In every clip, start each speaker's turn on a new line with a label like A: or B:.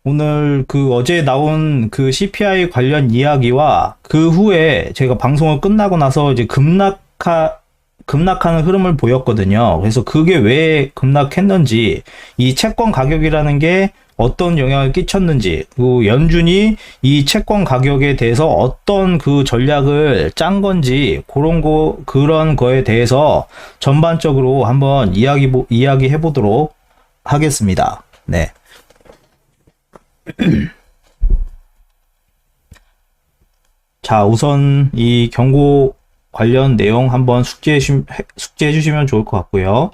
A: 오늘 그 어제 나온 그 CPI 관련 이야기와 그 후에 제가 방송을 끝나고 나서 이제 급락하는 흐름을 보였거든요. 그래서 그게 왜 급락했는지, 이 채권 가격이라는 게 어떤 영향을 끼쳤는지, 그리고 연준이 이 채권 가격에 대해서 어떤 그 전략을 짠 건지, 그런 거에 대해서 전반적으로 한번 이야기해 보도록 하겠습니다. 네. 자, 우선 이 경고 관련 내용 한번 숙지해 주시면 좋을 것 같고요.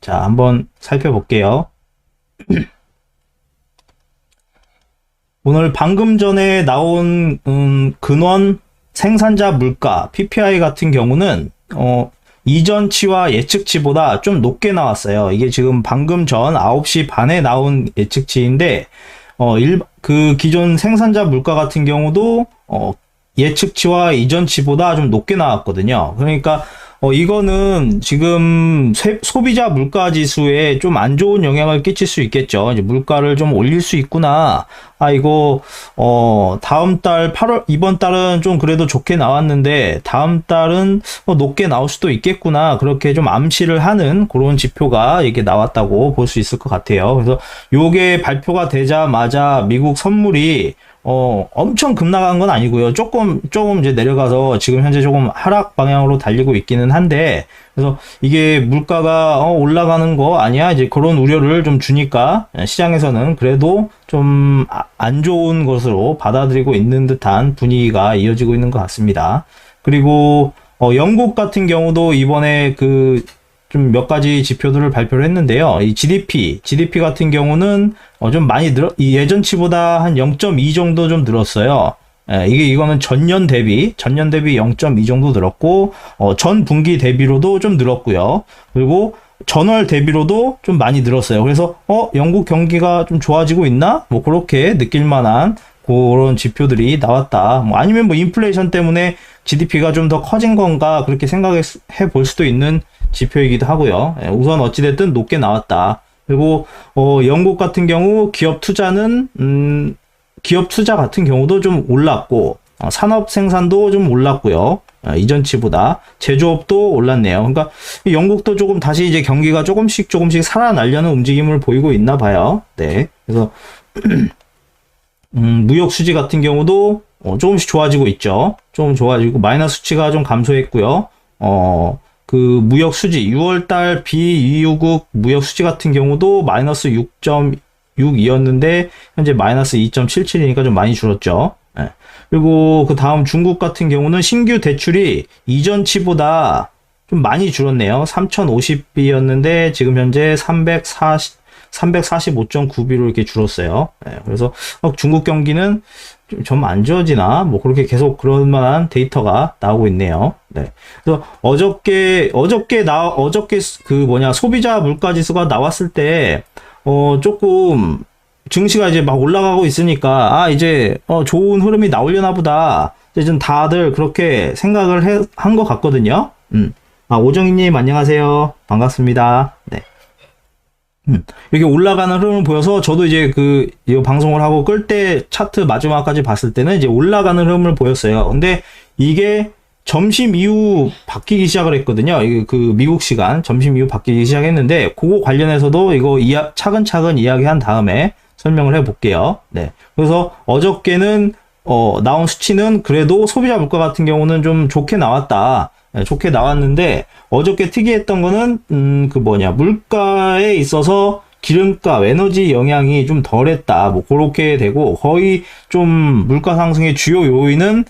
A: 자, 한번 살펴볼게요. 오늘 방금 전에 나온 근원 생산자 물가 PPI 같은 경우는 이전치와 예측치보다 좀 높게 나왔어요. 이게 지금 방금 전 9시 반에 나온 예측치인데 그 기존 생산자 물가 같은 경우도 예측치와 이전치보다 좀 높게 나왔거든요. 그러니까 이거는 지금 소비자 물가 지수에 좀 안 좋은 영향을 끼칠 수 있겠죠. 이제 물가를 좀 올릴 수 있구나. 이거 다음 달 이번 달은 좀 그래도 좋게 나왔는데 다음 달은 높게 나올 수도 있겠구나. 그렇게 좀 암시를 하는 그런 지표가 이렇게 나왔다고 볼 수 있을 것 같아요. 그래서 요게 발표가 되자마자 미국 선물이 엄청 급락한 건 아니고요. 조금 이제 내려가서 지금 현재 조금 하락 방향으로 달리고 있기는 한데, 그래서 이게 물가가 올라가는 거 아니야? 이제 그런 우려를 좀 주니까 시장에서는 그래도 좀 안 좋은 것으로 받아들이고 있는 듯한 분위기가 이어지고 있는 것 같습니다. 그리고 영국 같은 경우도 이번에 좀 몇 가지 지표들을 발표를 했는데요. 이 GDP 같은 경우는 좀 많이 예전치보다 한 0.2 정도 좀 늘었어요. 이거는 전년 대비 0.2 정도 늘었고, 전 분기 대비로도 좀 늘었고요. 그리고 전월 대비로도 좀 많이 늘었어요. 그래서 영국 경기가 좀 좋아지고 있나? 뭐 그렇게 느낄 만한 그런 지표들이 나왔다. 아니면 인플레이션 때문에 GDP가 좀 더 커진 건가? 그렇게 생각해 볼 수도 있는 지표이기도 하고요. 우선 어찌됐든 높게 나왔다. 그리고 영국 같은 경우 기업 투자 같은 경우도 좀 올랐고, 산업 생산도 좀 올랐고요. 이전치보다 제조업도 올랐네요. 그러니까 영국도 조금 다시 이제 경기가 조금씩 살아나려는 움직임을 보이고 있나 봐요. 네. 그래서 무역 수지 같은 경우도 조금씩 좋아지고 있죠. 좀 좋아지고 마이너스 수치가 좀 감소했고요. 그 무역 수지 6월달 비유국 무역 수지 같은 경우도 마이너스 6.62였는데 현재 마이너스 2.77이니까 좀 많이 줄었죠. 그리고 그 다음 중국 같은 경우는 신규 대출이 이전치보다 좀 많이 줄었네요. 3050비였는데 지금 현재 345.9비로 이렇게 줄었어요. 그래서 그래서 중국 경기는 좀 안 좋아지나? 뭐 그렇게 계속 그럴 만한 데이터가 나오고 있네요. 네. 그래서 어저께 소비자 물가 지수가 나왔을 때 조금 증시가 이제 막 올라가고 있으니까 이제 좋은 흐름이 나오려나 보다. 이제 좀 다들 그렇게 생각을 한 것 같거든요. 오정희님 안녕하세요. 반갑습니다. 네. 이렇게 올라가는 흐름을 보여서 저도 이제 이 방송을 하고 끌 때 차트 마지막까지 봤을 때는 이제 올라가는 흐름을 보였어요. 근데 이게 점심 이후 바뀌기 시작을 했거든요. 미국 시간 점심 이후 바뀌기 시작했는데 그거 관련해서도 이거 차근차근 이야기한 다음에 설명을 해볼게요. 네. 그래서 어저께는 나온 수치는 그래도 소비자 물가 같은 경우는 좀 좋게 나왔다. 좋게 나왔는데 어저께 특이했던 거는 물가에 있어서 기름값, 에너지 영향이 좀 덜했다. 뭐 그렇게 되고 거의 좀 물가 상승의 주요 요인은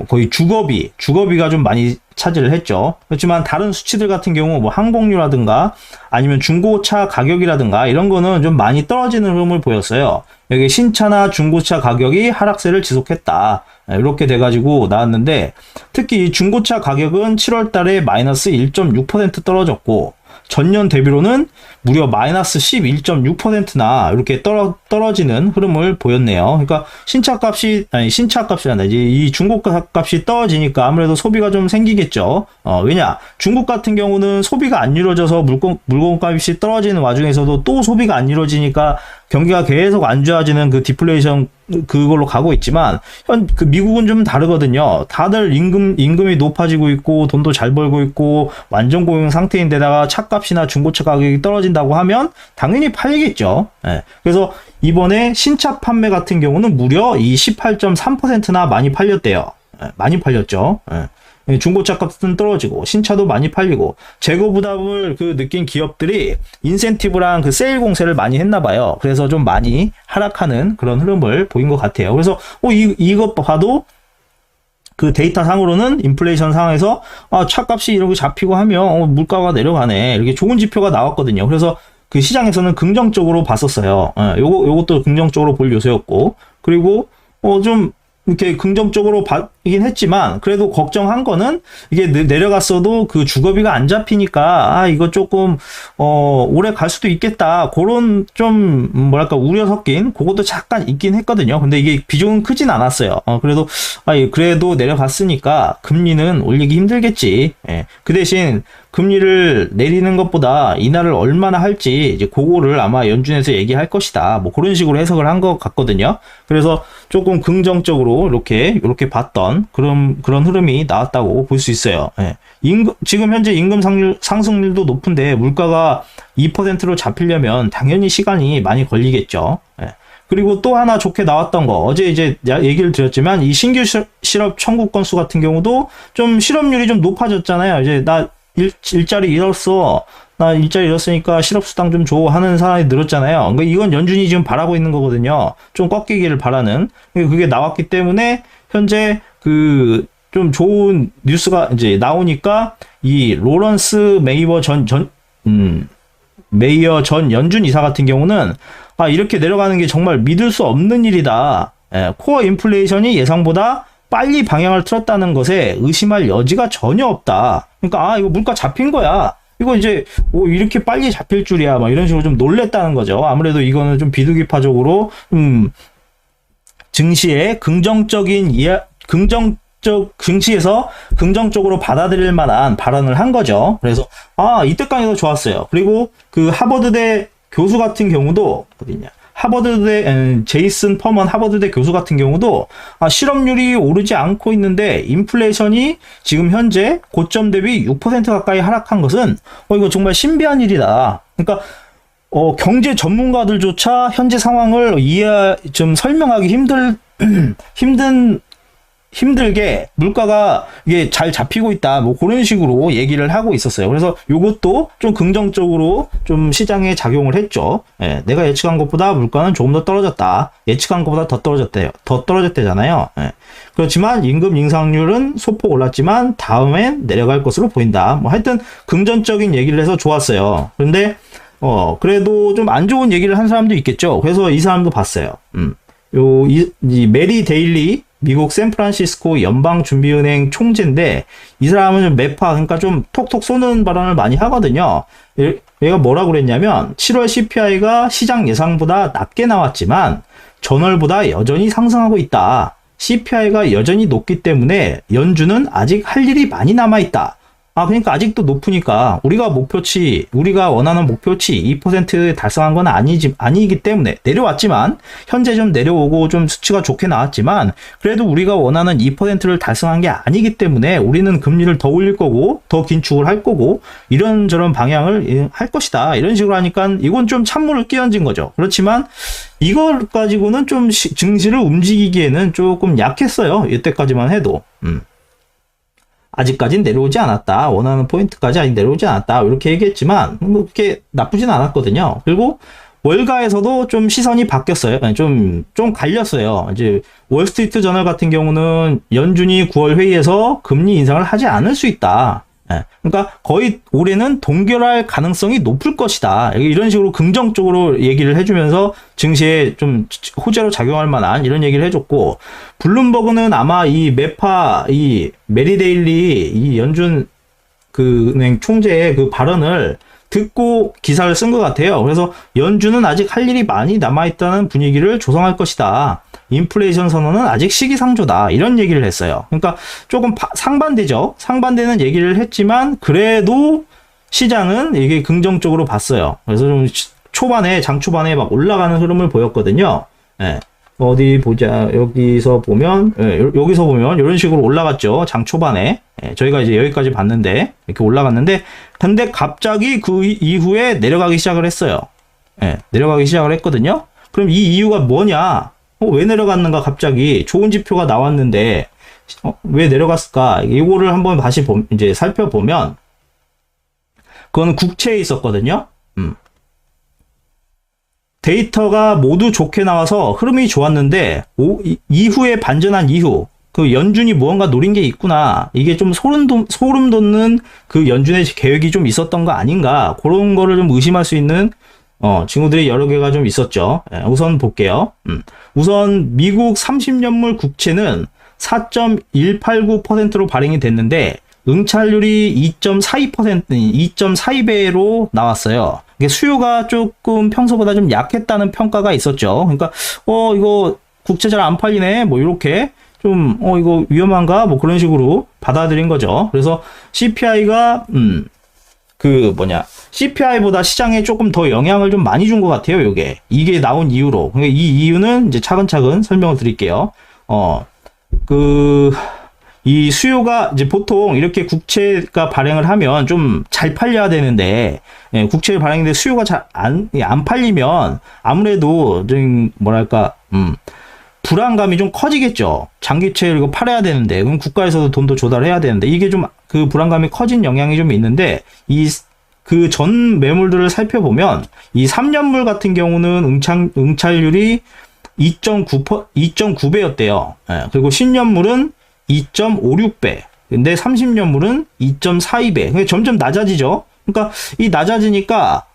A: 거의 주거비가 좀 많이 차지를 했죠. 그렇지만 다른 수치들 같은 경우 뭐 항공료라든가 아니면 중고차 가격이라든가 이런 거는 좀 많이 떨어지는 흐름을 보였어요. 여기 신차나 중고차 가격이 하락세를 지속했다. 이렇게 돼가지고 나왔는데 특히 이 중고차 가격은 7월 달에 마이너스 1.6% 떨어졌고 전년 대비로는 무려 마이너스 11.6%나 이렇게 떨어지는 흐름을 보였네요. 그러니까 신차값이란다. 이제 이 중고값이 떨어지니까 아무래도 소비가 좀 생기겠죠. 왜냐? 중국 같은 경우는 소비가 안 이루어져서 물건값이 떨어지는 와중에서도 또 소비가 안 이루어지니까 경기가 계속 안 좋아지는 그 디플레이션 그걸로 가고 있지만 그 미국은 좀 다르거든요. 다들 임금이 높아지고 있고 돈도 잘 벌고 있고 완전 고용 상태인데다가 차값이나 중고차 가격이 떨어진다고 하면 당연히 팔리겠죠. 예. 그래서 이번에 신차 판매 같은 경우는 무려 이 18.3%나 많이 팔렸대요. 예. 많이 팔렸죠. 예. 중고차 값은 떨어지고 신차도 많이 팔리고 재고 부담을 느낀 기업들이 인센티브랑 그 세일 공세를 많이 했나 봐요. 그래서 좀 많이 하락하는 그런 흐름을 보인 것 같아요. 그래서 이것 봐도 그 데이터 상으로는 인플레이션 상황에서 차값이 이렇게 잡히고 하면 물가가 내려가네. 이렇게 좋은 지표가 나왔거든요. 그래서 그 시장에서는 긍정적으로 봤었어요. 요것도 긍정적으로 볼 요소였고, 그리고 좀 이렇게 긍정적으로 봤긴 했지만 그래도 걱정한 거는 이게 내려갔어도 그 주거비가 안 잡히니까 이거 조금 오래 갈 수도 있겠다, 그런 좀 뭐랄까 우려 섞인 그것도 잠깐 있긴 했거든요. 근데 이게 비중은 크진 않았어요. 그래도 내려갔으니까 금리는 올리기 힘들겠지. 예. 그 대신 금리를 내리는 것보다 인하를 얼마나 할지 이제 그거를 아마 연준에서 얘기할 것이다, 뭐 그런 식으로 해석을 한 것 같거든요. 그래서 조금 긍정적으로 이렇게 봤던 그런 흐름이 나왔다고 볼 수 있어요. 예. 지금 현재 임금 상승률도 높은데 물가가 2%로 잡히려면 당연히 시간이 많이 걸리겠죠. 예. 그리고 또 하나 좋게 나왔던 거, 어제 이제 얘기를 드렸지만 이 신규 실업 청구 건수 같은 경우도 좀 실업률이 좀 높아졌잖아요. 이제 일자리 잃었어. 나 일자리 잃었으니까 실업수당 좀 줘 하는 사람이 늘었잖아요. 그러니까 이건 연준이 지금 바라고 있는 거거든요. 좀 꺾이기를 바라는. 그게 나왔기 때문에 현재 좀 좋은 뉴스가 이제 나오니까 이 로런스 메이어 전 연준 이사 같은 경우는 이렇게 내려가는 게 정말 믿을 수 없는 일이다. 예, 코어 인플레이션이 예상보다 빨리 방향을 틀었다는 것에 의심할 여지가 전혀 없다. 그러니까 이거 물가 잡힌 거야. 이거 이제 이렇게 빨리 잡힐 줄이야. 막 이런 식으로 좀 놀랬다는 거죠. 아무래도 이거는 좀 비둘기파적으로 증시에 증시에서 긍정적으로 받아들일 만한 발언을 한 거죠. 그래서 이때까지도 좋았어요. 그리고 그 하버드대 교수 같은 경우도 어디냐? 하버드대 제이슨 퍼먼 하버드대 교수 같은 경우도 실업률이 오르지 않고 있는데 인플레이션이 지금 현재 고점 대비 6% 가까이 하락한 것은 이거 정말 신비한 일이다. 그러니까 경제 전문가들조차 현재 상황을 좀 설명하기 힘들게 물가가 이게 잘 잡히고 있다, 뭐 그런 식으로 얘기를 하고 있었어요. 그래서 요것도 좀 긍정적으로 좀 시장에 작용을 했죠. 예, 내가 예측한 것보다 물가는 조금 더 떨어졌다. 예측한 것보다 더 떨어졌대잖아요. 예. 그렇지만 임금 인상률은 소폭 올랐지만 다음엔 내려갈 것으로 보인다. 뭐 하여튼 긍정적인 얘기를 해서 좋았어요. 그런데 그래도 좀 안 좋은 얘기를 한 사람도 있겠죠. 그래서 이 사람도 봤어요. 이 메리 데일리 미국 샌프란시스코 연방준비은행 총재인데 이 사람은 좀 매파, 그러니까 좀 톡톡 쏘는 발언을 많이 하거든요. 얘가 뭐라고 그랬냐면 7월 CPI가 시장 예상보다 낮게 나왔지만 전월보다 여전히 상승하고 있다. CPI가 여전히 높기 때문에 연준은 아직 할 일이 많이 남아있다. 그러니까 아직도 높으니까 우리가 원하는 목표치 2% 달성한 건 아니기 때문에 내려왔지만 현재 좀 내려오고 좀 수치가 좋게 나왔지만 그래도 우리가 원하는 2%를 달성한 게 아니기 때문에 우리는 금리를 더 올릴 거고 더 긴축을 할 거고 이런저런 방향을 할 것이다. 이런 식으로 하니까 이건 좀 찬물을 끼얹은 거죠. 그렇지만 이걸 가지고는 좀 증시를 움직이기에는 조금 약했어요. 이때까지만 해도. 아직까지는 내려오지 않았다. 원하는 포인트까지 아직 내려오지 않았다. 이렇게 얘기했지만 뭐 그렇게 나쁘진 않았거든요. 그리고 월가에서도 좀 시선이 바뀌었어요. 좀 갈렸어요. 이제 월스트리트 저널 같은 경우는 연준이 9월 회의에서 금리 인상을 하지 않을 수 있다. 그러니까 거의 올해는 동결할 가능성이 높을 것이다. 이런 식으로 긍정적으로 얘기를 해주면서 증시에 좀 호재로 작용할 만한 이런 얘기를 해줬고, 블룸버그는 아마 이 메리 데일리 이 연준 은행 총재의 그 발언을 듣고 기사를 쓴 것 같아요. 그래서 연준은 아직 할 일이 많이 남아있다는 분위기를 조성할 것이다. 인플레이션 선언은 아직 시기상조다. 이런 얘기를 했어요. 그러니까 조금 상반되죠. 상반되는 얘기를 했지만 그래도 시장은 이게 긍정적으로 봤어요. 그래서 좀 초반에 장 초반에 막 올라가는 흐름을 보였거든요. 예. 어디 보자. 여기서 보면 이런 식으로 올라갔죠. 장 초반에. 예, 저희가 이제 여기까지 봤는데 이렇게 올라갔는데 근데 갑자기 그 이후에 내려가기 시작을 했어요. 예, 내려가기 시작을 했거든요. 그럼 이 이유가 뭐냐? 왜 내려갔는가 갑자기 좋은 지표가 나왔는데 왜 내려갔을까? 이거를 한번 다시 이제 살펴보면 그건 국채에 있었거든요. 데이터가 모두 좋게 나와서 흐름이 좋았는데 이후에 반전한 이후 그 연준이 무언가 노린 게 있구나. 이게 좀 소름 돋는 그 연준의 계획이 좀 있었던 거 아닌가. 그런 거를 좀 의심할 수 있는 친구들이 여러 개가 좀 있었죠. 우선 볼게요. 우선 미국 30년물 국채는 4.189%로 발행이 됐는데 응찰률이 2.42%, 2.42배로 나왔어요. 이게 수요가 조금 평소보다 좀 약했다는 평가가 있었죠. 그러니까 이거 국채 잘 안 팔리네. 뭐 이렇게 좀 이거 위험한가? 뭐 그런 식으로 받아들인 거죠. 그래서 CPI가 CPI보다 시장에 조금 더 영향을 좀 많이 준 것 같아요. 이게 나온 이유로. 그러니까 이 이유는 이제 차근차근 설명을 드릴게요. 이 수요가 이제 보통 이렇게 국채가 발행을 하면 좀 잘 팔려야 되는데, 국채를 발행했는데 수요가 잘 안 팔리면 아무래도 좀 뭐랄까, 불안감이 좀 커지겠죠. 장기채 이거 팔아야 되는데, 그럼 국가에서도 돈도 조달해야 되는데, 이게 좀 그 불안감이 커진 영향이 좀 있는데, 그 전 매물들을 살펴보면, 이 3년물 같은 경우는 응찰률이 2.9배였대요. 그리고 10년물은 2.56배. 근데 30년물은 2.42배. 그러니까 점점 낮아지죠. 그러니까 이 낮아지니까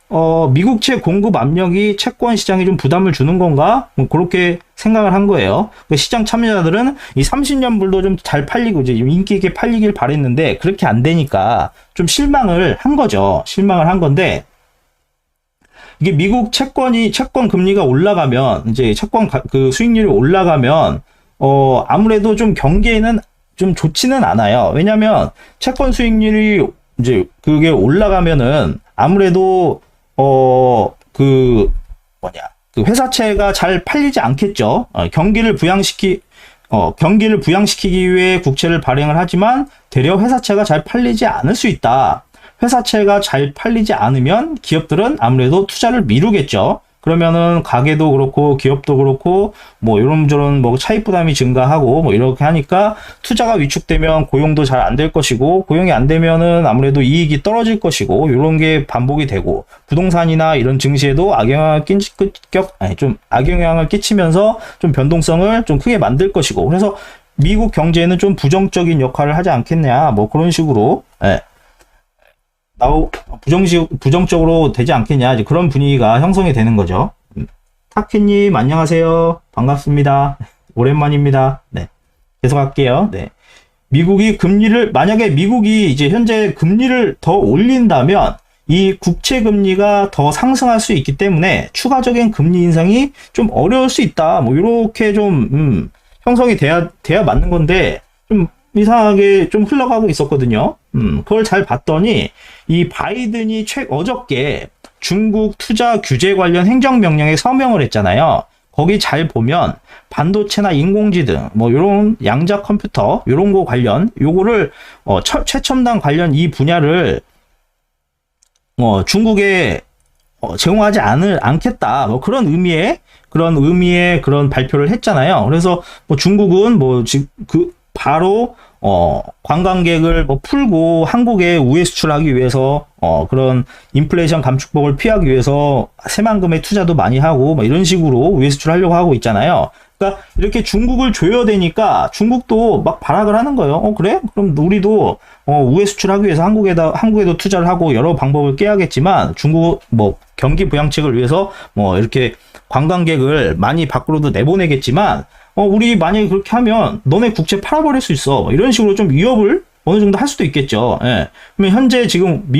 A: 미국채 공급 압력이 채권 시장에 좀 부담을 주는 건가? 뭐 그렇게 생각을 한 거예요. 그러니까 시장 참여자들은 이 30년물도 좀 잘 팔리고 이제 인기 있게 팔리길 바랬는데 그렇게 안 되니까 좀 실망을 한 거죠. 실망을 한 건데 이게 미국 채권 금리가 올라가면 이제 채권 그 수익률이 올라가면 아무래도 좀 경기에는 좀 좋지는 않아요. 왜냐면 채권 수익률이 이제 그게 올라가면은 아무래도 그 회사채가 잘 팔리지 않겠죠. 경기를 부양시키기 위해 국채를 발행을 하지만 되려 회사채가 잘 팔리지 않을 수 있다. 회사채가 잘 팔리지 않으면 기업들은 아무래도 투자를 미루겠죠. 그러면은 가게도 그렇고 기업도 그렇고 뭐 이런저런 뭐 차익 부담이 증가하고 뭐 이렇게 하니까 투자가 위축되면 고용도 잘 안 될 것이고 고용이 안 되면은 아무래도 이익이 떨어질 것이고 이런 게 반복이 되고 부동산이나 이런 증시에도 악영향을 끼치면서 좀 변동성을 좀 크게 만들 것이고 그래서 미국 경제에는 좀 부정적인 역할을 하지 않겠냐 뭐 그런 식으로 부정적으로 되지 않겠냐 이제 그런 분위기가 형성이 되는 거죠. 타키님 안녕하세요. 반갑습니다. 오랜만입니다. 네, 계속할게요. 네, 만약에 미국이 이제 현재 금리를 더 올린다면 이 국채 금리가 더 상승할 수 있기 때문에 추가적인 금리 인상이 좀 어려울 수 있다. 뭐 이렇게 좀 형성이 돼야 맞는 건데 좀 이상하게 좀 흘러가고 있었거든요. 그걸 잘 봤더니 이 바이든이 어저께 중국 투자 규제 관련 행정명령에 서명을 했잖아요. 거기 잘 보면 반도체나 인공지능 뭐 이런 양자 컴퓨터 이런 거 관련 요거를 최첨단 관련 이 분야를 중국에 제공하지 않겠다. 뭐 그런 의미의 그런 발표를 했잖아요. 그래서 뭐 중국은 뭐 바로 관광객을 뭐 풀고 한국에 우회 수출하기 위해서 그런 인플레이션 감축법을 피하기 위해서 새만금의 투자도 많이 하고 뭐 이런 식으로 우회 수출하려고 하고 있잖아요. 그러니까 이렇게 중국을 조여대니까 중국도 막 발악을 하는 거예요. 그래? 그럼 우리도 우회 수출하기 위해서 한국에도 투자를 하고 여러 방법을 깨야겠지만 중국 뭐 경기 부양책을 위해서 뭐 이렇게 관광객을 많이 밖으로도 내보내겠지만 우리 만약에 그렇게 하면 너네 국채 팔아버릴 수 있어. 이런 식으로 좀 위협을 어느 정도 할 수도 있겠죠. 예. 그러면 현재 지금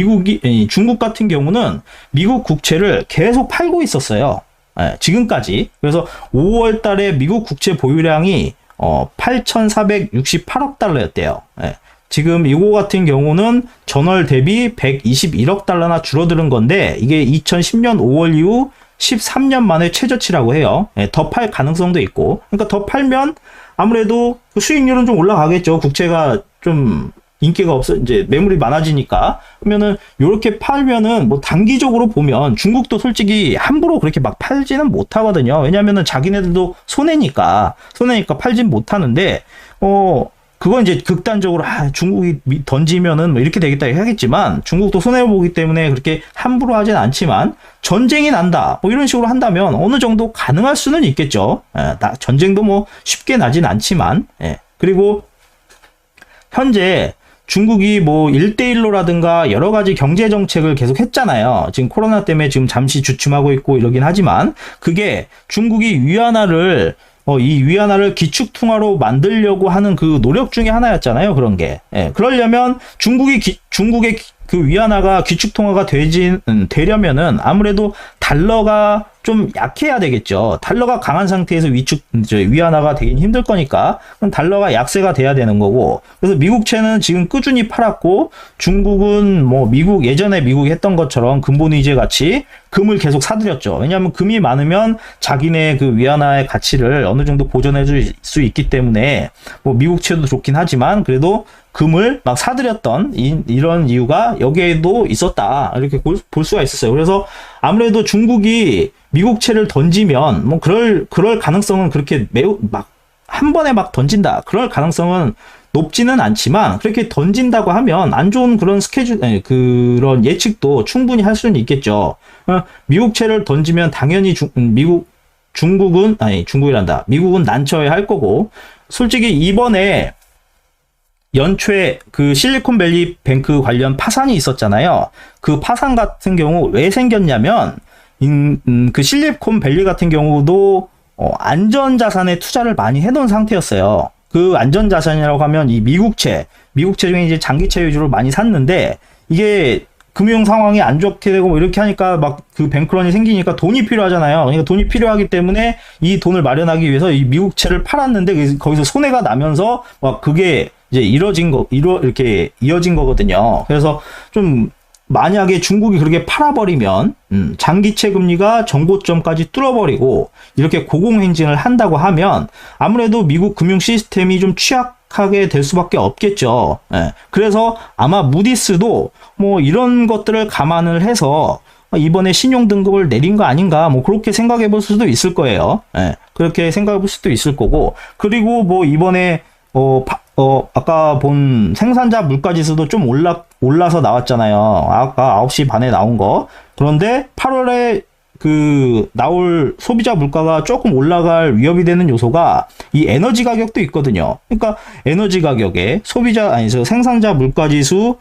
A: 중국 같은 경우는 미국 국채를 계속 팔고 있었어요. 예, 지금까지. 그래서 5월 달에 미국 국채 보유량이 8,468억 달러였대요. 예. 지금 이거 같은 경우는 전월 대비 121억 달러나 줄어드는 건데 이게 2010년 5월 이후 13년 만에 최저치라고 해요. 예, 더 팔 가능성도 있고. 그러니까 더 팔면 아무래도 그 수익률은 좀 올라가겠죠. 국채가 좀 인기가 없어, 이제 매물이 많아지니까. 그러면은, 요렇게 팔면은, 뭐, 단기적으로 보면 중국도 솔직히 함부로 그렇게 막 팔지는 못하거든요. 왜냐면은 자기네들도 손해니까 팔진 못하는데, 그건 이제 극단적으로, 중국이 던지면은 뭐 이렇게 되겠다 하겠지만, 중국도 손해보기 때문에 그렇게 함부로 하진 않지만, 전쟁이 난다, 뭐 이런 식으로 한다면 어느 정도 가능할 수는 있겠죠. 전쟁도 뭐 쉽게 나진 않지만, 그리고, 현재, 중국이 뭐 1대1로라든가 여러 가지 경제 정책을 계속 했잖아요. 지금 코로나 때문에 지금 잠시 주춤하고 있고 이러긴 하지만 그게 중국이 이 위안화를 기축통화로 만들려고 하는 그 노력 중에 하나였잖아요. 그런 게. 그러려면 중국의 그 위안화가 기축통화가 되려면은 아무래도 달러가 좀 약해야 되겠죠. 달러가 강한 상태에서 위안화가 되긴 힘들 거니까 그럼 달러가 약세가 돼야 되는 거고. 그래서 미국채는 지금 꾸준히 팔았고 중국은 뭐 예전에 미국이 했던 것처럼 근본위제 같이 금을 계속 사들였죠. 왜냐하면 금이 많으면 자기네 그 위안화의 가치를 어느 정도 보존해 줄 수 있기 때문에 뭐 미국채도 좋긴 하지만 그래도 금을 막 사들였던 이런 이유가 여기에도 있었다. 이렇게 볼 수가 있었어요. 그래서 아무래도 중국이 미국채를 던지면 뭐 그럴 가능성은 그렇게 매우 막 한 번에 막 던진다. 그럴 가능성은 높지는 않지만 그렇게 던진다고 하면 안 좋은 그런 그런 예측도 충분히 할 수는 있겠죠. 미국채를 던지면 당연히 미국은 난처해 할 거고 솔직히 이번에 연초에 그 실리콘밸리 뱅크 관련 파산이 있었잖아요. 그 파산 같은 경우 왜 생겼냐면 그 실리콘밸리 같은 경우도 안전자산에 투자를 많이 해놓은 상태였어요. 그 안전자산이라고 하면 이 미국채 중에 이제 장기채 위주로 많이 샀는데 이게 금융 상황이 안 좋게 되고 뭐 이렇게 하니까 막 그 뱅크런이 생기니까 돈이 필요하잖아요. 그러니까 돈이 필요하기 때문에 이 돈을 마련하기 위해서 이 미국채를 팔았는데 거기서 손해가 나면서 막 그게 이제 이렇게 이어진 거거든요. 그래서 좀 만약에 중국이 그렇게 팔아버리면 장기채 금리가 정고점까지 뚫어버리고 이렇게 고공행진을 한다고 하면 아무래도 미국 금융 시스템이 좀 취약하게 될 수밖에 없겠죠. 그래서 아마 무디스도 뭐 이런 것들을 감안을 해서 이번에 신용 등급을 내린 거 아닌가 뭐 그렇게 생각해 볼 수도 있을 거예요. 그렇게 생각해 볼 수도 있을 거고 그리고 뭐 이번에 아까 본 생산자 물가지수도 좀 올라서 나왔잖아요. 아까 9시 반에 나온 거. 그런데 8월에 나올 소비자 물가가 조금 올라갈 위협이 되는 요소가 이 에너지 가격도 있거든요. 그러니까 에너지 가격에 생산자 물가지수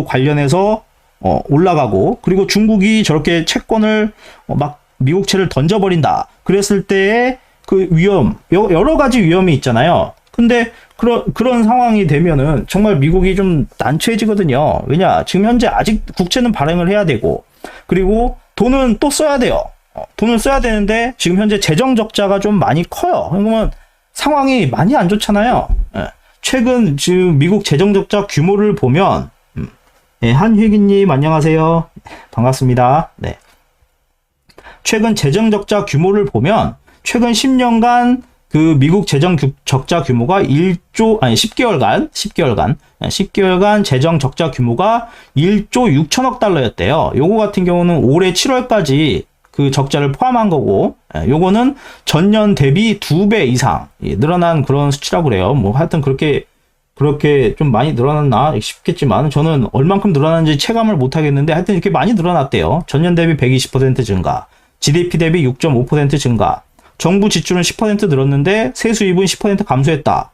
A: 관련해서 올라가고 그리고 중국이 저렇게 채권을 막 미국채를 던져버린다. 그랬을 때의 그 위험, 여러 가지 위험이 있잖아요. 근데 그런 상황이 되면은 정말 미국이 좀 난처해지거든요. 왜냐? 지금 현재 아직 국채는 발행을 해야 되고 그리고 돈은 또 써야 돼요. 돈을 써야 되는데 지금 현재 재정 적자가 좀 많이 커요. 그러면 상황이 많이 안 좋잖아요. 최근 지금 미국 재정 적자 규모를 보면 한휘기님 안녕하세요. 반갑습니다. 네. 최근 재정 적자 규모를 보면 최근 10년간 그 미국 재정 적자 규모가 10개월간 재정 적자 규모가 1조 6천억 달러였대요. 요거 같은 경우는 올해 7월까지 그 적자를 포함한 거고, 요거는 전년 대비 2배 이상 늘어난 그런 수치라고 그래요. 뭐 하여튼 그렇게 좀 많이 늘어났나 싶겠지만 저는 얼만큼 늘어났는지 체감을 못 하겠는데 하여튼 이렇게 많이 늘어났대요. 전년 대비 120% 증가, GDP 대비 6.5% 증가, 정부 지출은 10% 늘었는데 세수입은 10% 감소했다.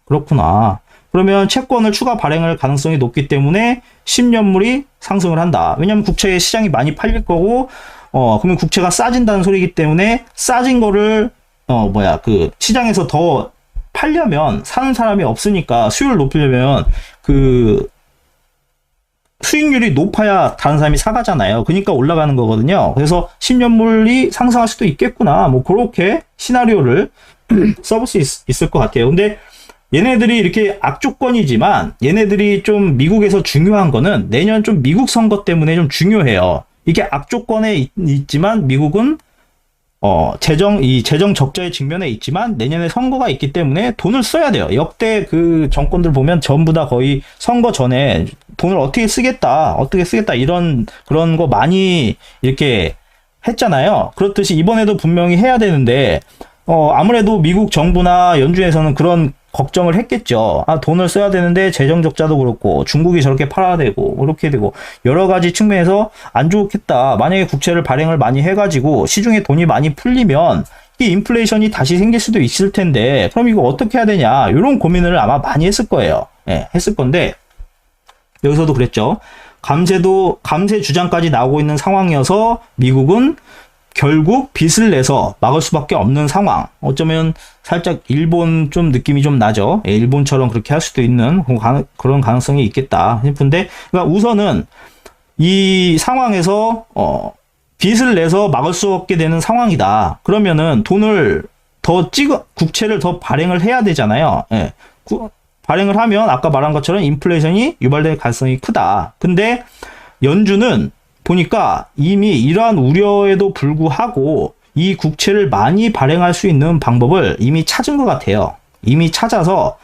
A: 그렇구나. 그러면 채권을 추가 발행할 가능성이 높기 때문에 10년물이 상승을 한다. 왜냐면 국채 시장이 많이 팔릴 거고 그러면 국채가 싸진다는 소리이기 때문에 싸진 거를 시장에서 더 팔려면 사는 사람이 없으니까 수요를 높이려면 그 수익률이 높아야 다른 사람이 사가잖아요. 그러니까 올라가는 거거든요. 그래서 10년물이 상승할 수도 있겠구나. 뭐 그렇게 시나리오를 써볼 수 있을 것 같아요. 근데 얘네들이 이렇게 악조건이지만 얘네들이 좀 미국에서 중요한 거는 내년 좀 미국 선거 때문에 좀 중요해요. 이게 악조건에 있지만 미국은 재정 적자의 직면에 있지만 내년에 선거가 있기 때문에 돈을 써야 돼요. 역대 그 정권들 보면 전부 다 거의 선거 전에 돈을 어떻게 쓰겠다 그런 거 많이 이렇게 했잖아요. 그렇듯이 이번에도 분명히 해야 되는데, 아무래도 미국 정부나 연준에서는 그런 걱정을 했겠죠. 아, 돈을 써야 되는데 재정 적자도 그렇고 중국이 저렇게 팔아야 되고 그렇게 되고 여러 가지 측면에서 안 좋겠다. 만약에 국채를 발행을 많이 해가지고 시중에 돈이 많이 풀리면 이 인플레이션이 다시 생길 수도 있을 텐데 그럼 이거 어떻게 해야 되냐 이런 고민을 아마 많이 했을 거예요. 예, 했을 건데 여기서도 그랬죠. 감세 주장까지 나오고 있는 상황이어서 미국은 결국 빚을 내서 막을 수밖에 없는 상황. 어쩌면 살짝 일본 좀 느낌이 좀 나죠. 예, 일본처럼 그렇게 할 수도 있는 그런 가능성이 있겠다 싶은데, 그러니까 우선은 이 상황에서 빚을 내서 막을 수 없게 되는 상황이다. 그러면은 돈을 국채를 더 발행을 해야 되잖아요. 예, 발행을 하면 아까 말한 것처럼 인플레이션이 유발될 가능성이 크다. 근데 연준은 보니까 이미 이러한 우려에도 불구하고 이 국채를 많이 발행할 수 있는 방법을 이미 찾은 것 같아요. 이미 찾아서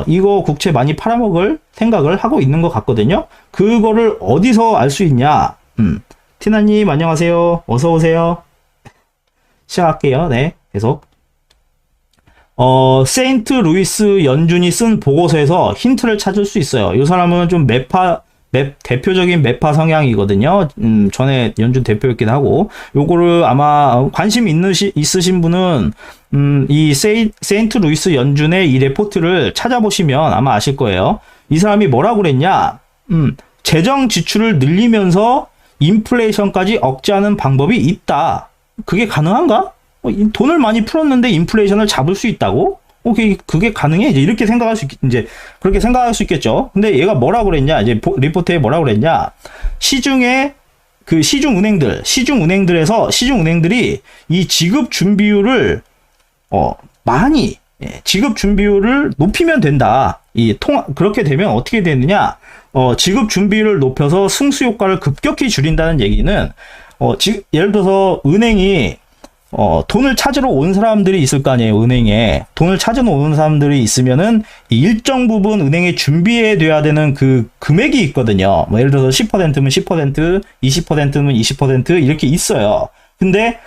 A: 이거 국채 많이 팔아먹을 생각을 하고 있는 것 같거든요. 그거를 어디서 알 수 있냐? 티나님 안녕하세요. 어서 오세요. 시작할게요. 네, 계속. 세인트 루이스 연준이 쓴 보고서에서 힌트를 찾을 수 있어요. 이 사람은 좀 대표적인 매파 성향이거든요. 전에 연준 대표였기도 하고, 요거를 아마 관심 있으신 분은, 이 세인트 루이스 연준의 이 레포트를 찾아보시면 아마 아실 거예요. 이 사람이 뭐라고 그랬냐? 재정 지출을 늘리면서 인플레이션까지 억제하는 방법이 있다. 그게 가능한가? 돈을 많이 풀었는데 인플레이션을 잡을 수 있다고? 그게 가능해? 이렇게 생각할 수 그렇게 생각할 수 있겠죠. 근데 얘가 뭐라고 그랬냐? 리포트에 뭐라고 그랬냐? 시중에 시중은행들이 이 지급 준비율을 지급 준비율을 높이면 된다. 그렇게 되면 어떻게 되느냐? 지급 준비율을 높여서 승수 효과를 급격히 줄인다는 얘기는, 예를 들어서 은행이 돈을 찾으러 온 사람들이 있을 거 아니에요. 은행에 돈을 찾으러 오는 사람들이 있으면은 일정 부분 은행에 준비해 둬야 되는 그 금액이 있거든요. 뭐 예를 들어서 10%면 10%, 20%면 20% 이렇게 있어요. 근데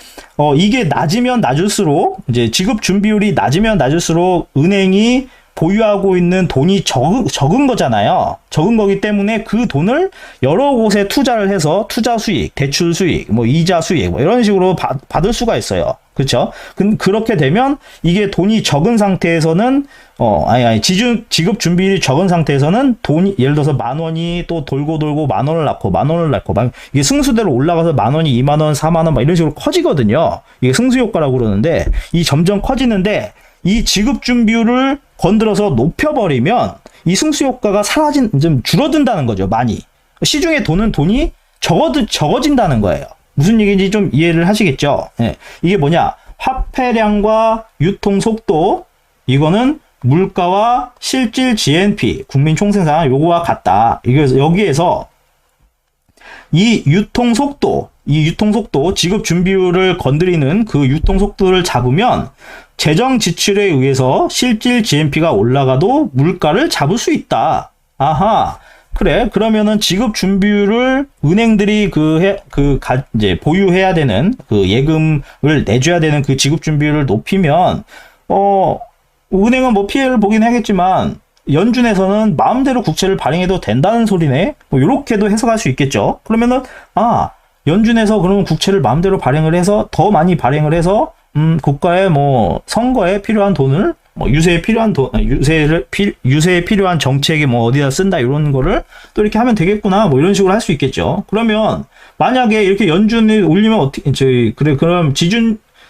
A: 이게 낮으면 낮을수록, 이제 지급 준비율이 낮으면 낮을수록 은행이 보유하고 있는 돈이 적은 거잖아요. 적은 거기 때문에 그 돈을 여러 곳에 투자를 해서 투자 수익, 대출 수익, 뭐 이자 수익, 뭐 이런 식으로 받을 수가 있어요. 그렇죠? 그렇게 되면 이게 돈이 적은 상태에서는 지급 준비율이 적은 상태에서는 돈이, 예를 들어서 10,000원이 또 돌고 만 원을 낳고 막 이게 승수대로 올라가서 10,000원이 20,000원, 40,000원 막 이런 식으로 커지거든요. 이게 승수 효과라고 그러는데, 이 점점 커지는데 이 지급 준비율을 건드려서 높여버리면 이 승수 효과가 좀 줄어든다는 거죠. 많이. 시중에 돈이 적어진다는 거예요. 무슨 얘기인지 좀 이해를 하시겠죠? 네. 이게 뭐냐? 화폐량과 유통 속도, 이거는 물가와 실질 GNP, 국민 총생산, 요거와 같다. 여기에서 이 유통 속도, 지급 준비율을 건드리는 그 유통 속도를 잡으면 재정 지출에 의해서 실질 GNP가 올라가도 물가를 잡을 수 있다. 아하. 그래. 그러면은 지급 준비율을 은행들이 이제 보유해야 되는 그 예금을 내줘야 되는 그 지급 준비율을 높이면, 은행은 뭐 피해를 보긴 하겠지만, 연준에서는 마음대로 국채를 발행해도 된다는 소리네? 뭐, 요렇게도 해석할 수 있겠죠. 그러면은, 연준에서 그러면 국채를 마음대로 발행을 해서, 더 많이 발행을 해서, 국가의 뭐, 선거에 필요한 돈을, 뭐, 유세에 필요한 정책에 뭐, 어디다 쓴다, 이런 거를 또 이렇게 하면 되겠구나, 뭐, 이런 식으로 할 수 있겠죠. 그러면, 만약에 이렇게 연준이 올리면 그럼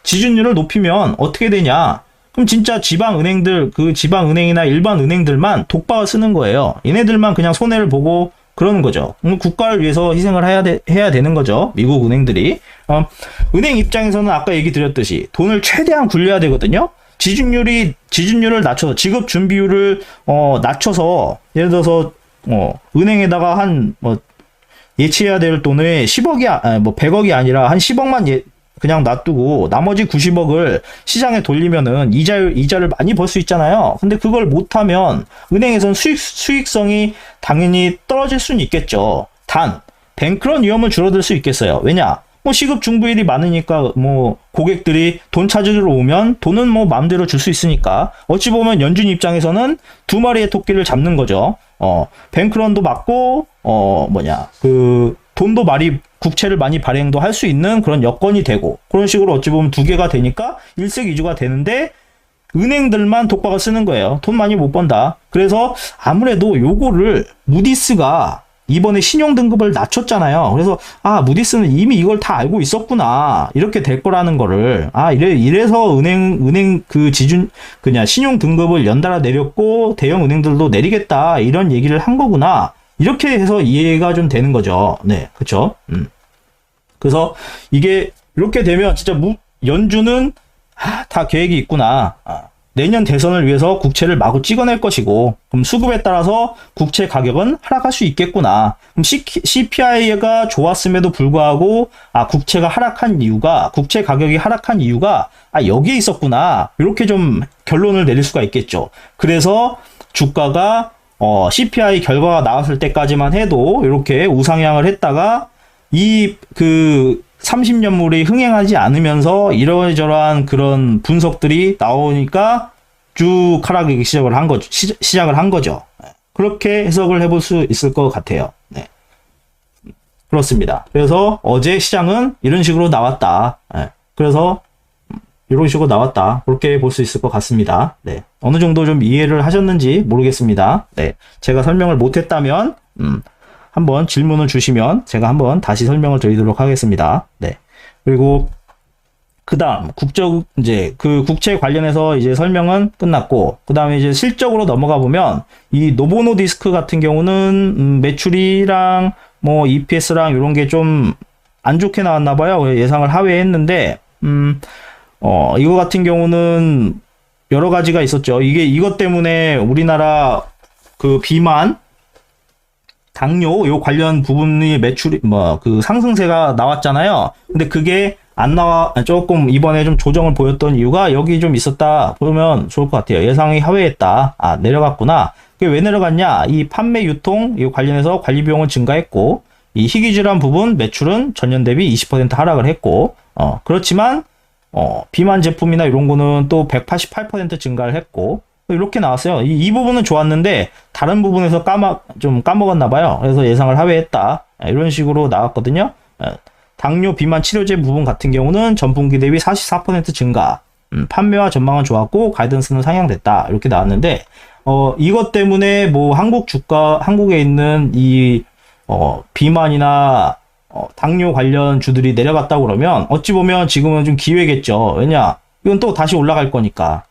A: 지준율을 높이면 어떻게 되냐? 그럼 진짜 지방은행들, 그 지방은행이나 일반 은행들만 독박을 쓰는 거예요. 얘네들만 그냥 손해를 보고 그러는 거죠. 국가를 위해서 희생을 해야 되는 거죠. 미국 은행들이. 은행 입장에서는 아까 얘기 드렸듯이 돈을 최대한 굴려야 되거든요. 지준율을 낮춰서, 지급 준비율을, 낮춰서, 예를 들어서, 은행에다가 예치해야 될 돈을 100억이 아니라 한 10억만 그냥 놔두고 나머지 90억을 시장에 돌리면은 이자를 많이 벌 수 있잖아요. 근데 그걸 못하면 은행에서는 수익성이 당연히 떨어질 수는 있겠죠. 단, 뱅크런 위험을 줄어들 수 있겠어요. 왜냐? 시급 중부일이 많으니까 고객들이 돈 찾으러 오면 돈은 마음대로 줄 수 있으니까 어찌 보면 연준 입장에서는 두 마리의 토끼를 잡는 거죠. 뱅크런도 맞고 돈도 국채를 많이 발행도 할 수 있는 그런 여건이 되고, 그런 식으로 어찌 보면 두 개가 되니까 일석이조가 되는데 은행들만 독박을 쓰는 거예요. 돈 많이 못 번다. 그래서 아무래도 요거를 무디스가 이번에 신용 등급을 낮췄잖아요. 그래서 무디스는 이미 이걸 다 알고 있었구나, 이렇게 될 거라는 거를, 이래서 은행 그냥 신용 등급을 연달아 내렸고 대형 은행들도 내리겠다, 이런 얘기를 한 거구나, 이렇게 해서 이해가 좀 되는 거죠. 네, 그쵸? 그래서 이게 이렇게 되면 진짜 연준은 다 계획이 있구나. 내년 대선을 위해서 국채를 마구 찍어낼 것이고, 그럼 수급에 따라서 국채 가격은 하락할 수 있겠구나. 그럼 CPI가 좋았음에도 불구하고 국채 가격이 하락한 이유가 여기에 있었구나, 이렇게 좀 결론을 내릴 수가 있겠죠. 그래서 주가가 CPI 결과가 나왔을 때까지만 해도 이렇게 우상향을 했다가 30년물이 흥행하지 않으면서 이러저러한 그런 분석들이 나오니까 쭉 하락하기 시작을 한 거죠. 그렇게 해석을 해볼 수 있을 것 같아요. 네. 그렇습니다. 그래서 어제 시장은 이런 식으로 나왔다. 그래서 이런 식으로 나왔다, 그렇게 볼 수 있을 것 같습니다. 네. 어느 정도 좀 이해를 하셨는지 모르겠습니다. 네. 제가 설명을 못했다면 한번 질문을 주시면 제가 한번 다시 설명을 드리도록 하겠습니다. 네. 그리고 그다음 국채 관련해서 이제 설명은 끝났고, 그다음에 이제 실적으로 넘어가 보면 이 노보노디스크 같은 경우는 매출이랑 EPS랑 이런 게 좀 안 좋게 나왔나 봐요. 예상을 하회했는데 이거 같은 경우는 여러 가지가 있었죠. 이것 때문에 우리나라 비만, 당뇨 요 관련 부분의 매출이 상승세가 나왔잖아요. 근데 그게 조금 이번에 좀 조정을 보였던 이유가 여기 좀 있었다 보면 좋을 것 같아요. 예상이 하회했다. 내려갔구나. 그게 왜 내려갔냐? 이 판매 유통 이 관련해서 관리 비용은 증가했고, 이 희귀질환 부분 매출은 전년 대비 20% 하락을 했고, 그렇지만 비만 제품이나 이런 거는 또 188% 증가를 했고, 이렇게 나왔어요. 이 부분은 좋았는데 다른 부분에서 좀 까먹었나 봐요. 그래서 예상을 하회했다, 이런 식으로 나왔거든요. 당뇨 비만 치료제 부분 같은 경우는 전분기 대비 44% 증가, 판매와 전망은 좋았고 가이던스는 상향됐다, 이렇게 나왔는데 이것 때문에 한국에 있는 이 비만이나 당뇨 관련 주들이 내려갔다고 그러면 어찌 보면 지금은 좀 기회겠죠. 왜냐? 이건 또 다시 올라갈 거니까.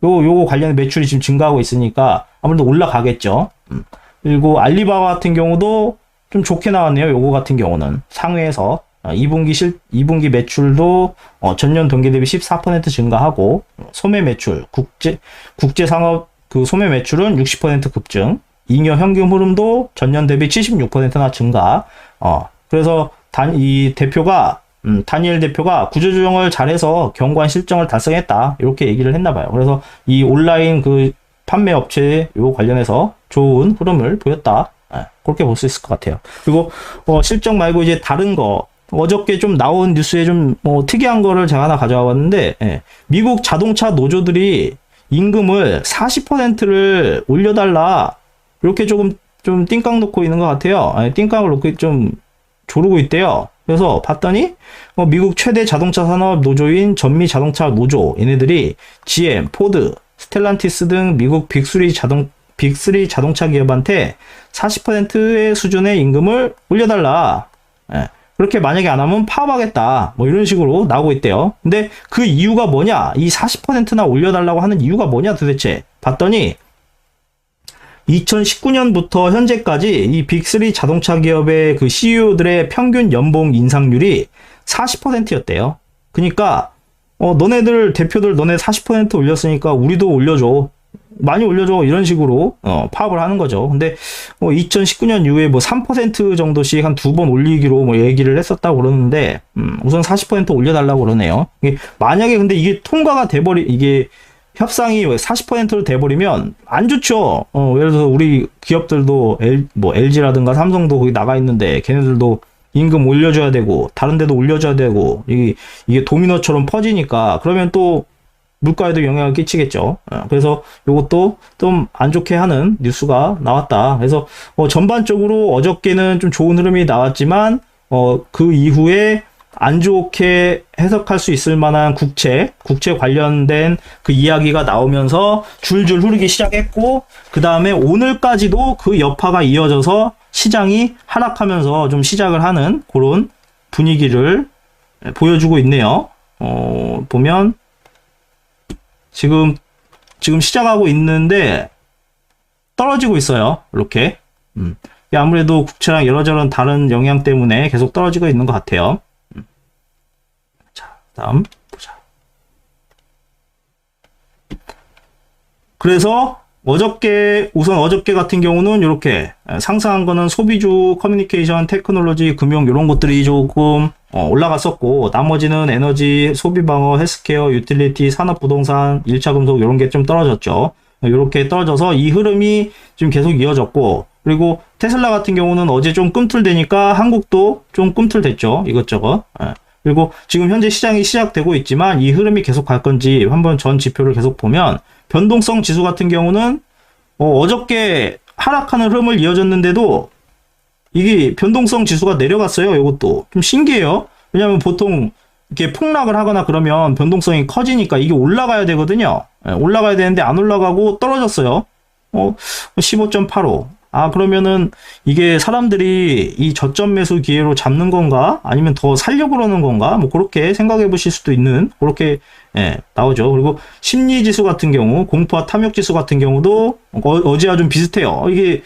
A: 요거 관련 매출이 지금 증가하고 있으니까 아무래도 올라가겠죠. 그리고 알리바바 같은 경우도 좀 좋게 나왔네요. 요거 같은 경우는 상회에서 2분기 매출도 전년 동기 대비 14% 증가하고, 소매 매출, 국제 상업 소매 매출은 60% 급증, 잉여 현금 흐름도 전년 대비 76%나 증가. 그래서 다니엘 대표가 구조조정을 잘해서 견고한 실적을 달성했다, 이렇게 얘기를 했나봐요. 그래서 이 온라인 판매 업체 요 관련해서 좋은 흐름을 보였다, 그렇게 볼 수 있을 것 같아요. 그리고 실적 말고 이제 다른 거, 어저께 좀 나온 뉴스에 좀 특이한 거를 제가 하나 가져와 봤는데, 미국 자동차 노조들이 임금을 40%를 올려달라, 이렇게 좀 띵깡 놓고 있는 것 같아요. 띵깡을 놓고 좀 조르고 있대요. 그래서 봤더니 미국 최대 자동차 산업 노조인 전미 자동차 노조, 얘네들이 GM, 포드, 스텔란티스 등 미국 빅3 자동차 기업한테 40%의 수준의 임금을 올려달라. 그렇게 만약에 안 하면 파업하겠다. 뭐 이런 식으로 나오고 있대요. 근데 그 이유가 뭐냐? 이 40%나 올려달라고 하는 이유가 뭐냐 도대체? 봤더니 2019년부터 현재까지 이 빅3 자동차 기업의 그 CEO들의 평균 연봉 인상률이 40%였대요. 그러니까 너네들 대표들 너네 40% 올렸으니까 우리도 올려줘. 많이 올려줘. 이런 식으로 파업을 하는 거죠. 근데 2019년 이후에 뭐 3% 정도씩 한 2번 올리기로 뭐 얘기를 했었다고 그러는데 우선 40% 올려달라고 그러네요. 만약에 근데 이게 통과가 이게 협상이 40%로 돼버리면 안 좋죠. 예를 들어서 우리 기업들도 LG라든가 삼성도 거기 나가 있는데 걔네들도 임금 올려줘야 되고 다른 데도 올려줘야 되고 이게 도미노처럼 퍼지니까 그러면 또 물가에도 영향을 끼치겠죠. 그래서 이것도 좀 안 좋게 하는 뉴스가 나왔다. 그래서 전반적으로 어저께는 좀 좋은 흐름이 나왔지만 그 이후에 안 좋게 해석할 수 있을 만한 국채 관련된 그 이야기가 나오면서 줄줄 흐르기 시작했고 그 다음에 오늘까지도 그 여파가 이어져서 시장이 하락하면서 좀 시작을 하는 그런 분위기를 보여주고 있네요. 보면 지금 시작하고 있는데 떨어지고 있어요. 이렇게. 아무래도 국채랑 여러저런 다른 영향 때문에 계속 떨어지고 있는 것 같아요. 자, 다음 보자. 그래서 우선 어저께 같은 경우는 이렇게 상승한 거는 소비주, 커뮤니케이션, 테크놀로지, 금융 이런 것들이 조금 올라갔었고 나머지는 에너지, 소비방어, 헬스케어, 유틸리티, 산업부동산, 1차 금속 이런 게 좀 떨어졌죠. 이렇게 떨어져서 이 흐름이 지금 계속 이어졌고 그리고 테슬라 같은 경우는 어제 좀 꿈틀대니까 한국도 좀 꿈틀댔죠. 이것저것. 그리고 지금 현재 시장이 시작되고 있지만 이 흐름이 계속 갈 건지 한번 전 지표를 계속 보면 변동성 지수 같은 경우는 어저께 하락하는 흐름을 이어졌는데도 이게 변동성 지수가 내려갔어요. 이것도 좀 신기해요. 왜냐하면 보통 이렇게 폭락을 하거나 그러면 변동성이 커지니까 이게 올라가야 되거든요. 올라가야 되는데 안 올라가고 떨어졌어요. 15.85. 그러면은 이게 사람들이 이 저점 매수 기회로 잡는 건가? 아니면 더 살려고 그러는 건가? 뭐 그렇게 생각해 보실 수도 있는 그렇게 나오죠. 그리고 심리 지수 같은 경우, 공포와 탐욕 지수 같은 경우도 어제와 좀 비슷해요. 이게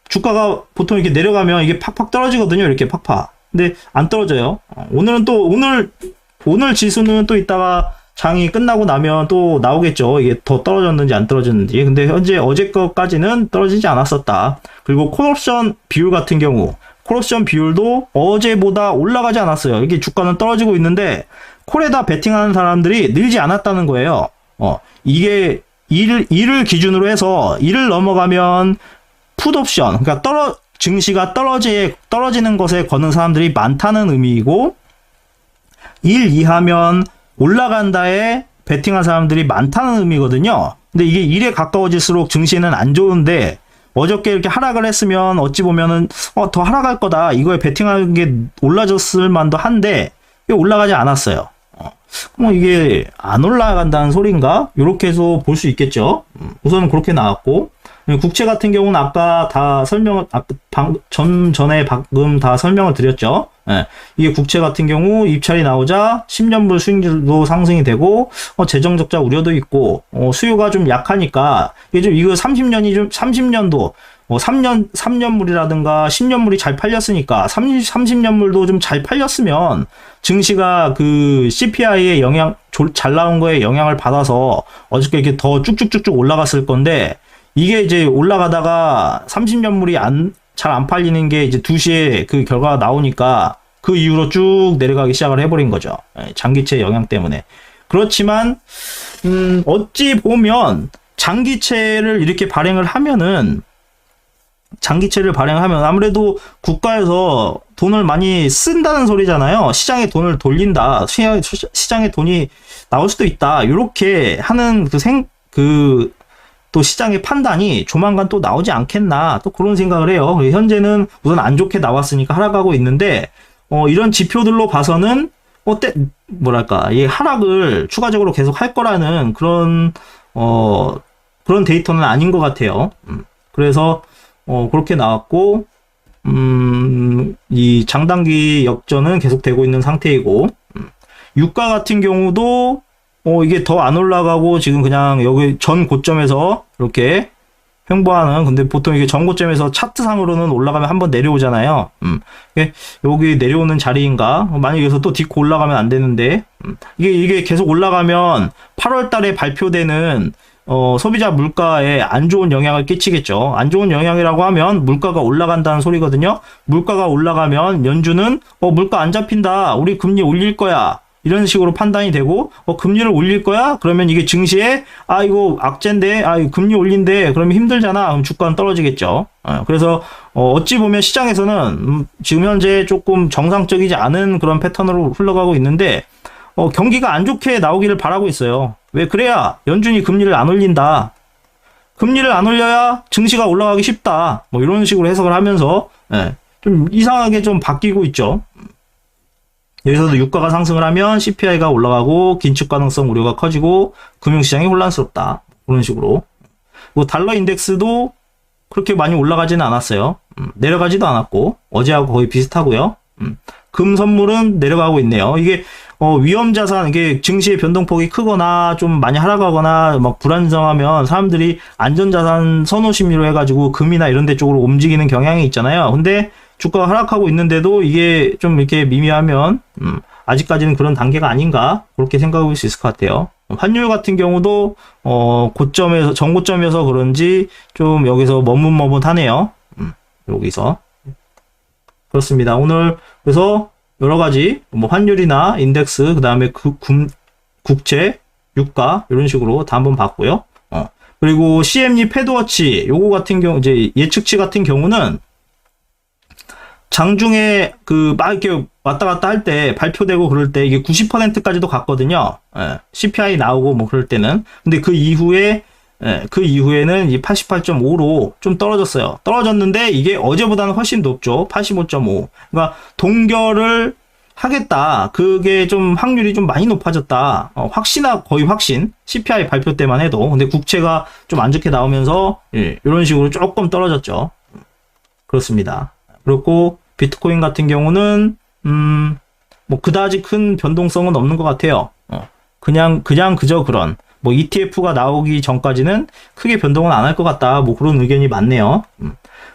A: 주가가 보통 이렇게 내려가면 이게 팍팍 떨어지거든요. 이렇게 팍팍. 근데 안 떨어져요. 오늘 지수는 또 이따가 장이 끝나고 나면 또 나오겠죠. 이게 더 떨어졌는지 안 떨어졌는지. 근데 현재 어제 것까지는 떨어지지 않았었다. 그리고 콜옵션 비율 같은 경우, 콜옵션 비율도 어제보다 올라가지 않았어요. 이게 주가는 떨어지고 있는데 콜에다 베팅하는 사람들이 늘지 않았다는 거예요. 이게 1을 기준으로 해서 1을 넘어가면 풋옵션, 그러니까 증시가 떨어지는 것에 거는 사람들이 많다는 의미이고 1 이하면 올라간다에 베팅한 사람들이 많다는 의미거든요. 근데 이게 1에 가까워질수록 증시는 안 좋은데 어저께 이렇게 하락을 했으면 어찌 보면은 더 하락할 거다. 이거에 베팅하는 게 올라졌을 만도 한데 이게 올라가지 않았어요. 이게 안 올라간다는 소린가? 이렇게 해서 볼 수 있겠죠. 우선은 그렇게 나왔고 국채 같은 경우는 아까 다 전에 방금 다 설명을 드렸죠. 이게 국채 같은 경우 입찰이 나오자 10년물 수익률도 상승이 되고 재정 적자 우려도 있고 수요가 좀 약하니까 이거 30년도 3년물이라든가 10년물이 잘 팔렸으니까 30년물도 좀 잘 팔렸으면 증시가 그 CPI의 잘 나온 거에 영향을 받아서 어저께 이렇게 더 쭉쭉쭉쭉 올라갔을 건데 이게 이제 올라가다가 30년물이 잘 안 팔리는 게 이제 2시에 그 결과가 나오니까 그 이후로 쭉 내려가기 시작을 해버린 거죠. 장기채 영향 때문에. 그렇지만, 어찌 보면 장기채를 이렇게 발행을 하면은 아무래도 국가에서 돈을 많이 쓴다는 소리잖아요. 시장에 돈을 돌린다. 시장에 돈이 나올 수도 있다. 이렇게 하는 또 시장의 판단이 조만간 또 나오지 않겠나 또 그런 생각을 해요. 현재는 우선 안 좋게 나왔으니까 하락하고 있는데 이런 지표들로 봐서는 이 하락을 추가적으로 계속 할 거라는 그런 데이터는 아닌 것 같아요. 그래서 그렇게 나왔고 이 장단기 역전은 계속되고 있는 상태이고, 유가 같은 경우도 이게 더 안 올라가고 지금 그냥 여기 전 고점에서 이렇게 횡보하는, 근데 보통 이게 전 고점에서 차트상으로는 올라가면 한번 내려오잖아요. 여기 내려오는 자리인가? 만약에 여기서 또 딛고 올라가면 안 되는데, 이게 계속 올라가면 8월 달에 발표되는 소비자 물가에 안 좋은 영향을 끼치겠죠. 안 좋은 영향이라고 하면 물가가 올라간다는 소리거든요. 물가가 올라가면 연준은 물가 안 잡힌다, 우리 금리 올릴 거야, 이런 식으로 판단이 되고, 금리를 올릴 거야? 그러면 이게 증시에, 이거 악재인데, 이거 금리 올린대, 그러면 힘들잖아. 그럼 주가는 떨어지겠죠. 그래서, 어찌 보면 시장에서는, 지금 현재 조금 정상적이지 않은 그런 패턴으로 흘러가고 있는데, 경기가 안 좋게 나오기를 바라고 있어요. 왜? 그래야 연준이 금리를 안 올린다. 금리를 안 올려야 증시가 올라가기 쉽다. 뭐 이런 식으로 해석을 하면서, 좀 이상하게 좀 바뀌고 있죠. 여기서도 유가가 상승을 하면 CPI가 올라가고 긴축 가능성 우려가 커지고 금융시장이 혼란스럽다. 그런 식으로. 뭐 달러 인덱스도 그렇게 많이 올라가지는 않았어요. 내려가지도 않았고 어제하고 거의 비슷하고요. 금 선물은 내려가고 있네요. 이게 위험 자산, 이게 증시의 변동폭이 크거나 좀 많이 하락하거나 막 불안정하면 사람들이 안전 자산 선호 심리로 해가지고 금이나 이런 데 쪽으로 움직이는 경향이 있잖아요. 근데 주가가 하락하고 있는데도 이게 좀 이렇게 미미하면 아직까지는 그런 단계가 아닌가, 그렇게 생각해 볼 수 있을 것 같아요. 환율 같은 경우도 고점에서, 전고점이어서 그런지 좀 여기서 머뭇머뭇하네요. 여기서 그렇습니다. 오늘 그래서 여러 가지 뭐 환율이나 인덱스, 그 다음에 국채, 유가 이런 식으로 다 한번 봤고요. 그리고 CME 패드워치 요거 같은 경우, 이제 예측치 같은 경우는 장중에 막 이렇게 왔다 갔다 할 때, 발표되고 그럴 때 이게 90%까지도 갔거든요. CPI 나오고 뭐 그럴 때는. 근데 그 이후에는 이 88.5로 좀 떨어졌어요. 떨어졌는데 이게 어제보다는 훨씬 높죠. 85.5. 그러니까 동결을 하겠다. 그게 좀 확률이 좀 많이 높아졌다. 거의 확신. CPI 발표 때만 해도. 근데 국채가 좀 안 좋게 나오면서 이런 식으로 조금 떨어졌죠. 그렇습니다. 그렇고 비트코인 같은 경우는 뭐 그다지 큰 변동성은 없는 것 같아요. 그냥 그저 그런 뭐 ETF가 나오기 전까지는 크게 변동은 안 할 것 같다. 뭐 그런 의견이 많네요.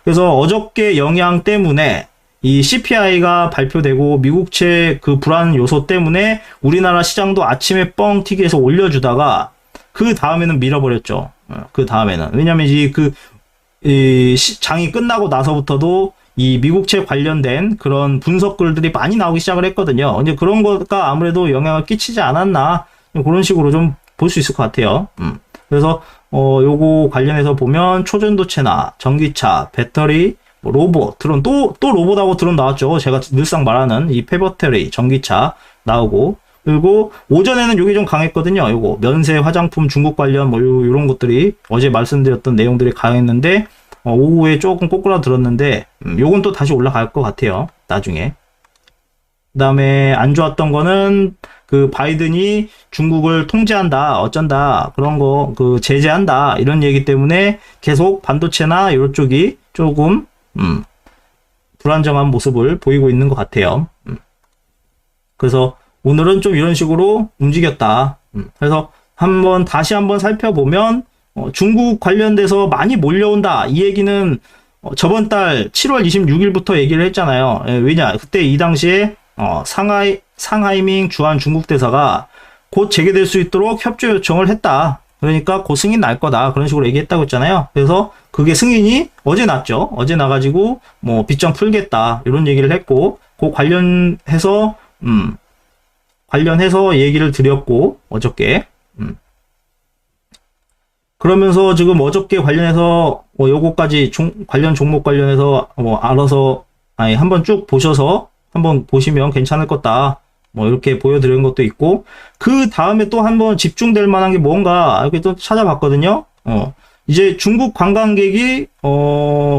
A: 그래서 어저께 영향 때문에 이 CPI가 발표되고 미국채 그 불안 요소 때문에 우리나라 시장도 아침에 뻥 튀기 해서 올려주다가 그 다음에는 밀어버렸죠. 그 다음에는. 왜냐면 이 장이 끝나고 나서부터도 이 미국채 관련된 그런 분석글들이 많이 나오기 시작을 했거든요. 이제 그런 거가 아무래도 영향을 끼치지 않았나, 그런 식으로 좀 볼 수 있을 것 같아요. 그래서 요거 관련해서 보면 초전도체나 전기차, 배터리, 뭐 로봇, 드론, 또 로봇하고 드론 나왔죠. 제가 늘상 말하는 이 폐배터리, 전기차 나오고, 그리고 오전에는 요게 좀 강했거든요. 요거 면세, 화장품, 중국 관련 뭐 요런 것들이 어제 말씀드렸던 내용들이 강했는데, 오후에 조금 꼬꾸라들었는데, 요건 또 다시 올라갈 것 같아요. 나중에. 그 다음에 안 좋았던 거는 그 바이든이 중국을 통제한다, 어쩐다, 그런 거, 제재한다, 이런 얘기 때문에 계속 반도체나 이런 쪽이 조금, 불안정한 모습을 보이고 있는 것 같아요. 그래서 오늘은 좀 이런 식으로 움직였다. 그래서 다시 한번 살펴보면, 중국 관련돼서 많이 몰려온다. 이 얘기는 저번 달 7월 26일부터 얘기를 했잖아요. 왜냐? 그때 이 당시에 상하이밍 주한 중국 대사가 곧 재개될 수 있도록 협조 요청을 했다. 그러니까 곧 승인 날 거다. 그런 식으로 얘기했다고 했잖아요. 그래서 그게 승인이 어제 났죠. 어제 나가지고 뭐 빚정 풀겠다. 이런 얘기를 했고, 그 관련해서 얘기를 드렸고, 어저께. 그러면서 지금 어저께 관련해서 요거까지 관련 종목 관련해서 알아서 한번 쭉 보셔서 한번 보시면 괜찮을 거다. 뭐 이렇게 보여드리는 것도 있고, 그 다음에 또 한번 집중될 만한 게 뭔가 이렇게 또 찾아봤거든요. 이제 중국 관광객이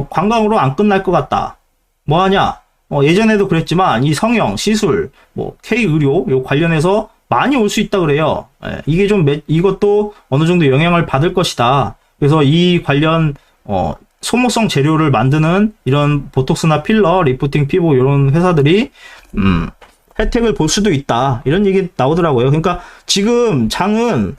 A: 관광으로 안 끝날 것 같다. 뭐 하냐? 예전에도 그랬지만 이 성형, 시술, 뭐 K-의료 요 관련해서 많이 올 수 있다 그래요. 이게 이것도 어느 정도 영향을 받을 것이다. 그래서 이 관련 소모성 재료를 만드는 이런 보톡스나 필러, 리프팅 피부 이런 회사들이 혜택을 볼 수도 있다. 이런 얘기 나오더라고요. 그러니까 지금 장은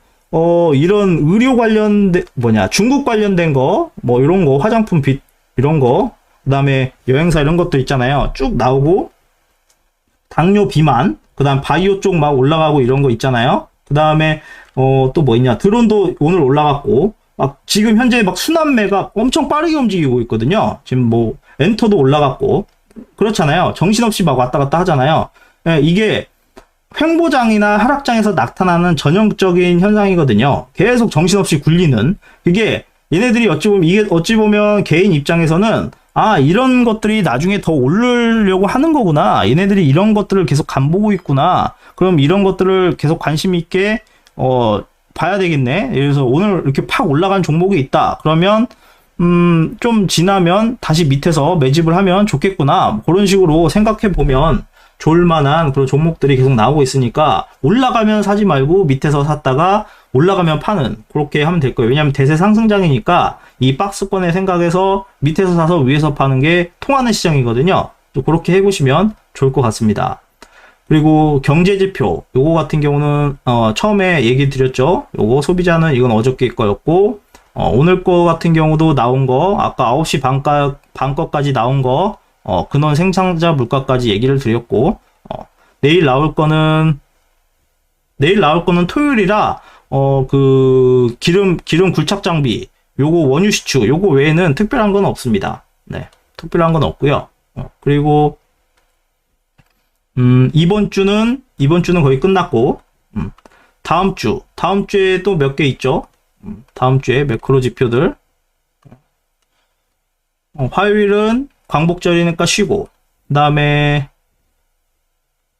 A: 이런 의료 관련된 중국 관련된 거, 뭐 이런 거, 화장품 빛 이런 거, 그다음에 여행사 이런 것도 있잖아요. 쭉 나오고 당뇨 비만, 그다음 바이오 쪽 막 올라가고 이런 거 있잖아요. 그다음에 또 뭐 있냐? 드론도 오늘 올라갔고 막 지금 현재 막 순환매가 엄청 빠르게 움직이고 있거든요. 지금 뭐 엔터도 올라갔고 그렇잖아요. 정신없이 막 왔다 갔다 하잖아요. 예, 이게 횡보장이나 하락장에서 나타나는 전형적인 현상이거든요. 계속 정신없이 굴리는. 이게 얘네들이 어찌 보면 개인 입장에서는 이런 것들이 나중에 더 오르려고 하는 거구나. 얘네들이 이런 것들을 계속 간보고 있구나. 그럼 이런 것들을 계속 관심 있게 봐야 되겠네. 그래서 오늘 이렇게 팍 올라간 종목이 있다. 그러면 좀 지나면 다시 밑에서 매집을 하면 좋겠구나. 그런 식으로 생각해 보면 좋을 만한 그런 종목들이 계속 나오고 있으니까 올라가면 사지 말고 밑에서 샀다가 올라가면 파는, 그렇게 하면 될 거예요. 왜냐하면 대세 상승장이니까 이 박스권의 생각에서 밑에서 사서 위에서 파는 게 통하는 시장이거든요. 또 그렇게 해보시면 좋을 것 같습니다. 그리고 경제지표 요거 같은 경우는 처음에 얘기 드렸죠. 요거 소비자는 이건 어저께 거였고 오늘 거 같은 경우도 나온 거 아까 9시 반까지 나온 거 근원 생산자 물가까지 얘기를 드렸고 내일 나올 거는 토요일이라 그 기름 굴착 장비 요거 원유 시추 요거 외에는 특별한 건 없습니다. 네, 특별한 건 없고요. 그리고 이번 주는 거의 끝났고 다음 주에 또 몇 개 있죠. 다음 주에 매크로 지표들 화요일은 광복절이니까 쉬고, 그 다음에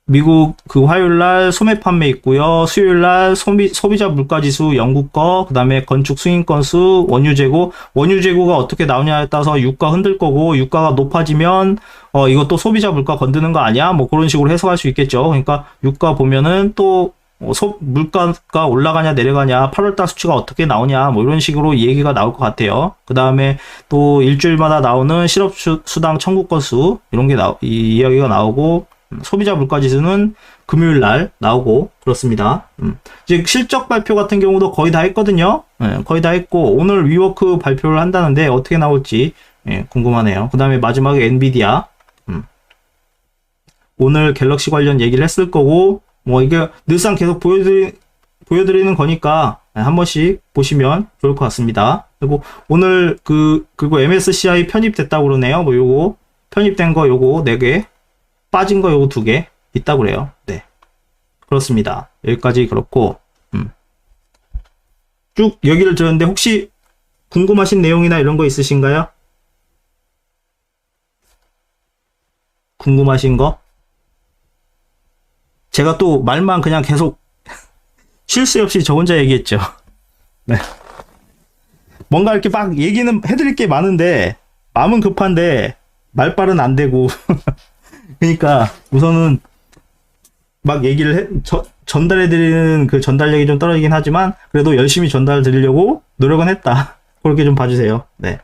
A: 미국 그 화요일날 소매 판매 있고요. 수요일날 소비자 물가지수 영국 거, 그 다음에 건축 승인 건수, 원유 재고가 어떻게 나오냐에 따라서 유가 흔들 거고, 유가가 높아지면 이것도 소비자 물가 건드는 거 아니야? 뭐 그런 식으로 해석할 수 있겠죠. 그러니까 유가 보면은 또 물가가 올라가냐 내려가냐, 8월달 수치가 어떻게 나오냐, 뭐 이런 식으로 얘기가 나올 것 같아요. 그 다음에 또 일주일마다 나오는 실업수당 청구 건수 이런 게 이 이야기가 나오고, 소비자 물가지수는 금요일 날 나오고 그렇습니다. 이제 실적 발표 같은 경우도 거의 다 했거든요. 거의 다 했고 오늘 위워크 발표를 한다는데 어떻게 나올지 궁금하네요. 그 다음에 마지막에 엔비디아 오늘 갤럭시 관련 얘기를 했을 거고, 뭐 이게 늘상 계속 보여드리는 거니까 한 번씩 보시면 좋을 것 같습니다. 그리고 오늘 그리고 MSCI 편입됐다고 그러네요. 뭐 요거 편입된 거 요거 4개, 빠진 거 요거 2개 있다고 그래요. 네, 그렇습니다. 여기까지 그렇고 쭉 얘기를 들었는데 혹시 궁금하신 내용이나 이런 거 있으신가요? 궁금하신 거? 제가 또 말만 그냥 계속 쉴 새 없이 저 혼자 얘기했죠. 네. 뭔가 이렇게 막 얘기는 해드릴 게 많은데 마음은 급한데 말빨은 안 되고 그러니까 우선은 막 얘기를 전달해드리는 그 전달력이 좀 떨어지긴 하지만 그래도 열심히 전달 드리려고 노력은 했다. 그렇게 좀 봐주세요. 네.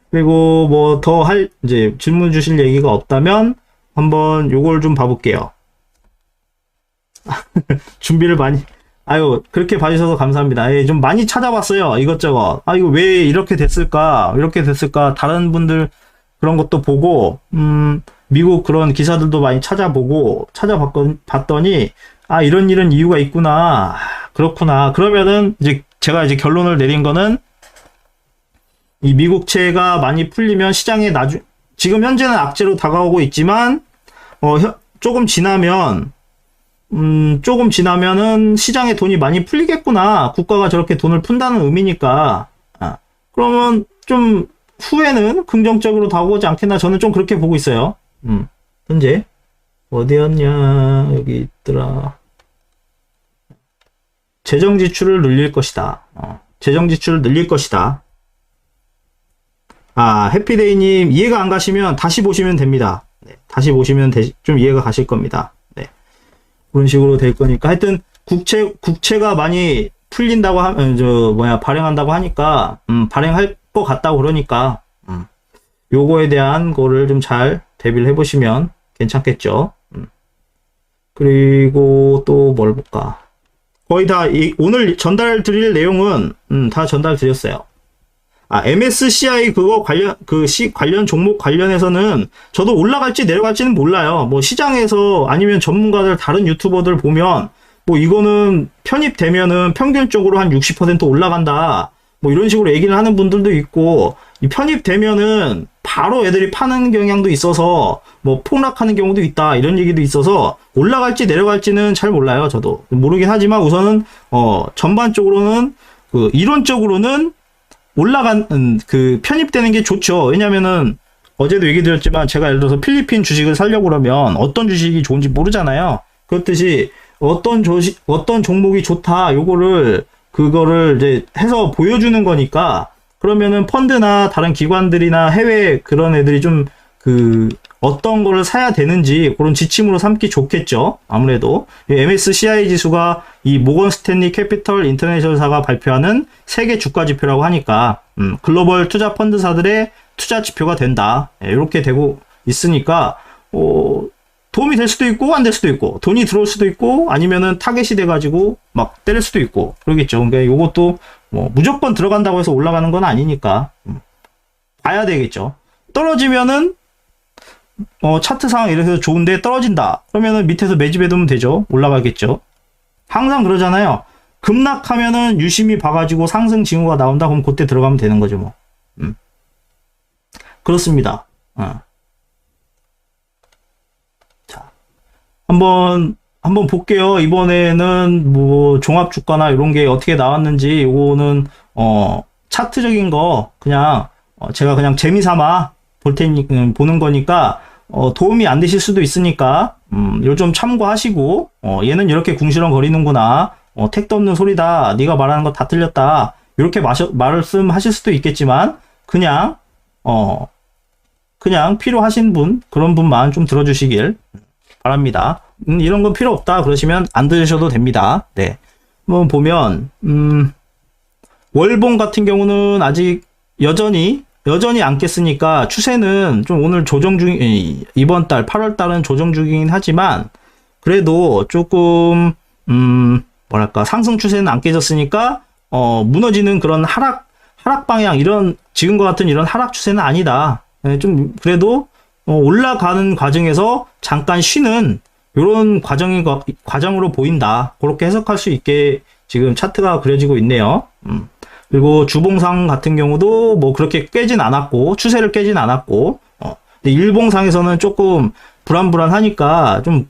A: 그리고 뭐 더 이제 질문 주실 얘기가 없다면 한번 요걸 좀 봐볼게요. 준비를 많이, 그렇게 봐주셔서 감사합니다. 좀 많이 찾아봤어요. 이것저것. 이거 왜 이렇게 됐을까? 다른 분들 그런 것도 보고, 미국 그런 기사들도 많이 찾아봤더니, 이런 이유가 있구나. 그렇구나. 그러면은, 제가 결론을 내린 거는, 이 미국채가 많이 풀리면 시장에 지금 현재는 악재로 다가오고 있지만, 조금 지나면은 시장에 돈이 많이 풀리겠구나. 국가가 저렇게 돈을 푼다는 의미니까. 그러면 좀 후에는 긍정적으로 다가오지 않겠나. 저는 좀 그렇게 보고 있어요. 현재. 어디였냐. 여기 있더라. 재정 지출을 늘릴 것이다. 재정 지출을 늘릴 것이다. 해피데이님 이해가 안 가시면 다시 보시면 됩니다. 네, 다시 보시면 좀 이해가 가실 겁니다. 그런 식으로 될 거니까. 하여튼, 국채가 많이 풀린다고 발행한다고 하니까, 발행할 것 같다고 그러니까, 요거에 대한 거를 좀 잘 대비를 해보시면 괜찮겠죠. 그리고 또 뭘 볼까? 거의 다 오늘 전달 드릴 내용은 다 전달 드렸어요. MSCI 그거 관련 종목 관련해서는 저도 올라갈지 내려갈지는 몰라요. 뭐 시장에서 아니면 전문가들 다른 유튜버들 보면 뭐 이거는 편입되면은 평균적으로 한 60% 올라간다. 뭐 이런 식으로 얘기를 하는 분들도 있고, 이 편입되면은 바로 애들이 파는 경향도 있어서 뭐 폭락하는 경우도 있다. 이런 얘기도 있어서 올라갈지 내려갈지는 잘 몰라요. 저도 모르긴 하지만 우선은 전반적으로는 이론적으로는 편입되는 게 좋죠. 왜냐면은 어제도 얘기 드렸지만 제가 예를 들어서 필리핀 주식을 사려고 그러면 어떤 주식이 좋은지 모르잖아요. 그렇듯이 어떤 종목이 좋다, 그거를 이제 해서 보여주는 거니까, 그러면은 펀드나 다른 기관들이나 해외 그런 애들이 좀 어떤 거를 사야 되는지 그런 지침으로 삼기 좋겠죠. 아무래도 MSCI 지수가 이 모건 스탠리 캐피털 인터내셔널사가 발표하는 세계 주가 지표라고 하니까 글로벌 투자 펀드사들의 투자 지표가 된다. 이렇게 되고 있으니까 도움이 될 수도 있고 안 될 수도 있고, 돈이 들어올 수도 있고, 아니면은 타겟이 돼가지고 막 때릴 수도 있고 그러겠죠. 그러니까 이것도 뭐 무조건 들어간다고 해서 올라가는 건 아니니까 봐야 되겠죠. 떨어지면은 차트 상황 이래서 좋은데 떨어진다 그러면은 밑에서 매집해두면 되죠. 올라가겠죠. 항상 그러잖아요. 급락하면은 유심히 봐가지고 상승 징후가 나온다, 그럼 그때 들어가면 되는 거죠. 뭐 그렇습니다. 자, 한번 볼게요. 이번에는 뭐 종합 주가나 이런 게 어떻게 나왔는지, 요거는 차트적인 거 그냥 제가 그냥 재미삼아 보는 거니까 도움이 안 되실 수도 있으니까 요 좀 참고하시고, 얘는 이렇게 궁시렁 거리는구나, 택도 없는 소리다, 네가 말하는 거 다 틀렸다, 이렇게 말씀하실 수도 있겠지만 그냥 필요하신 분, 그런 분만 좀 들어주시길 바랍니다. 이런 건 필요 없다 그러시면 안 들으셔도 됩니다. 네. 한번 보면 월봉 같은 경우는 아직 여전히 안 깼으니까 추세는 좀 오늘 이번 달 8월 달은 조정 중이긴 하지만, 그래도 조금 뭐랄까, 상승 추세는 안 깨졌으니까 무너지는 그런 하락 방향, 이런 지금과 같은 이런 하락 추세는 아니다. 좀 그래도 올라가는 과정에서 잠깐 쉬는 이런 과정으로 보인다. 그렇게 해석할 수 있게 지금 차트가 그려지고 있네요. 그리고 주봉상 같은 경우도 뭐 그렇게 깨진 않았고, 추세를 깨진 않았고, 근데 일봉상에서는 조금 불안하니까 좀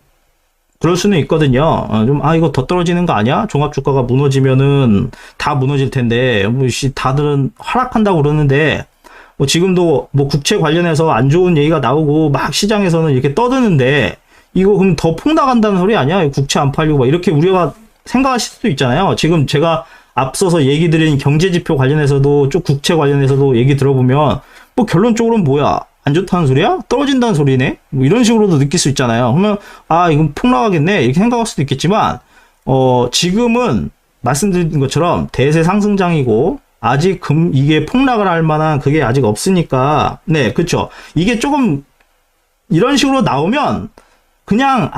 A: 그럴 수는 있거든요. 이거 더 떨어지는 거 아니야? 종합주가가 무너지면은 다 무너질 텐데, 다들은 하락한다고 그러는데, 지금도 뭐 국채 관련해서 안 좋은 얘기가 나오고 막 시장에서는 이렇게 떠드는데, 이거 그럼 더 폭락한다는 소리 아니야? 국채 안 팔리고 막 이렇게 우리가 생각하실 수도 있잖아요. 지금 제가 앞서서 얘기 드린 경제지표 관련해서도, 쭉 국채 관련해서도 얘기 들어보면 뭐 결론적으로는 뭐야? 안 좋다는 소리야? 떨어진다는 소리네? 뭐 이런 식으로도 느낄 수 있잖아요. 그러면 이건 폭락하겠네 이렇게 생각할 수도 있겠지만, 지금은 말씀드린 것처럼 대세 상승장이고 아직 이게 폭락을 할 만한 그게 아직 없으니까, 네, 그쵸. 이게 조금 이런 식으로 나오면 그냥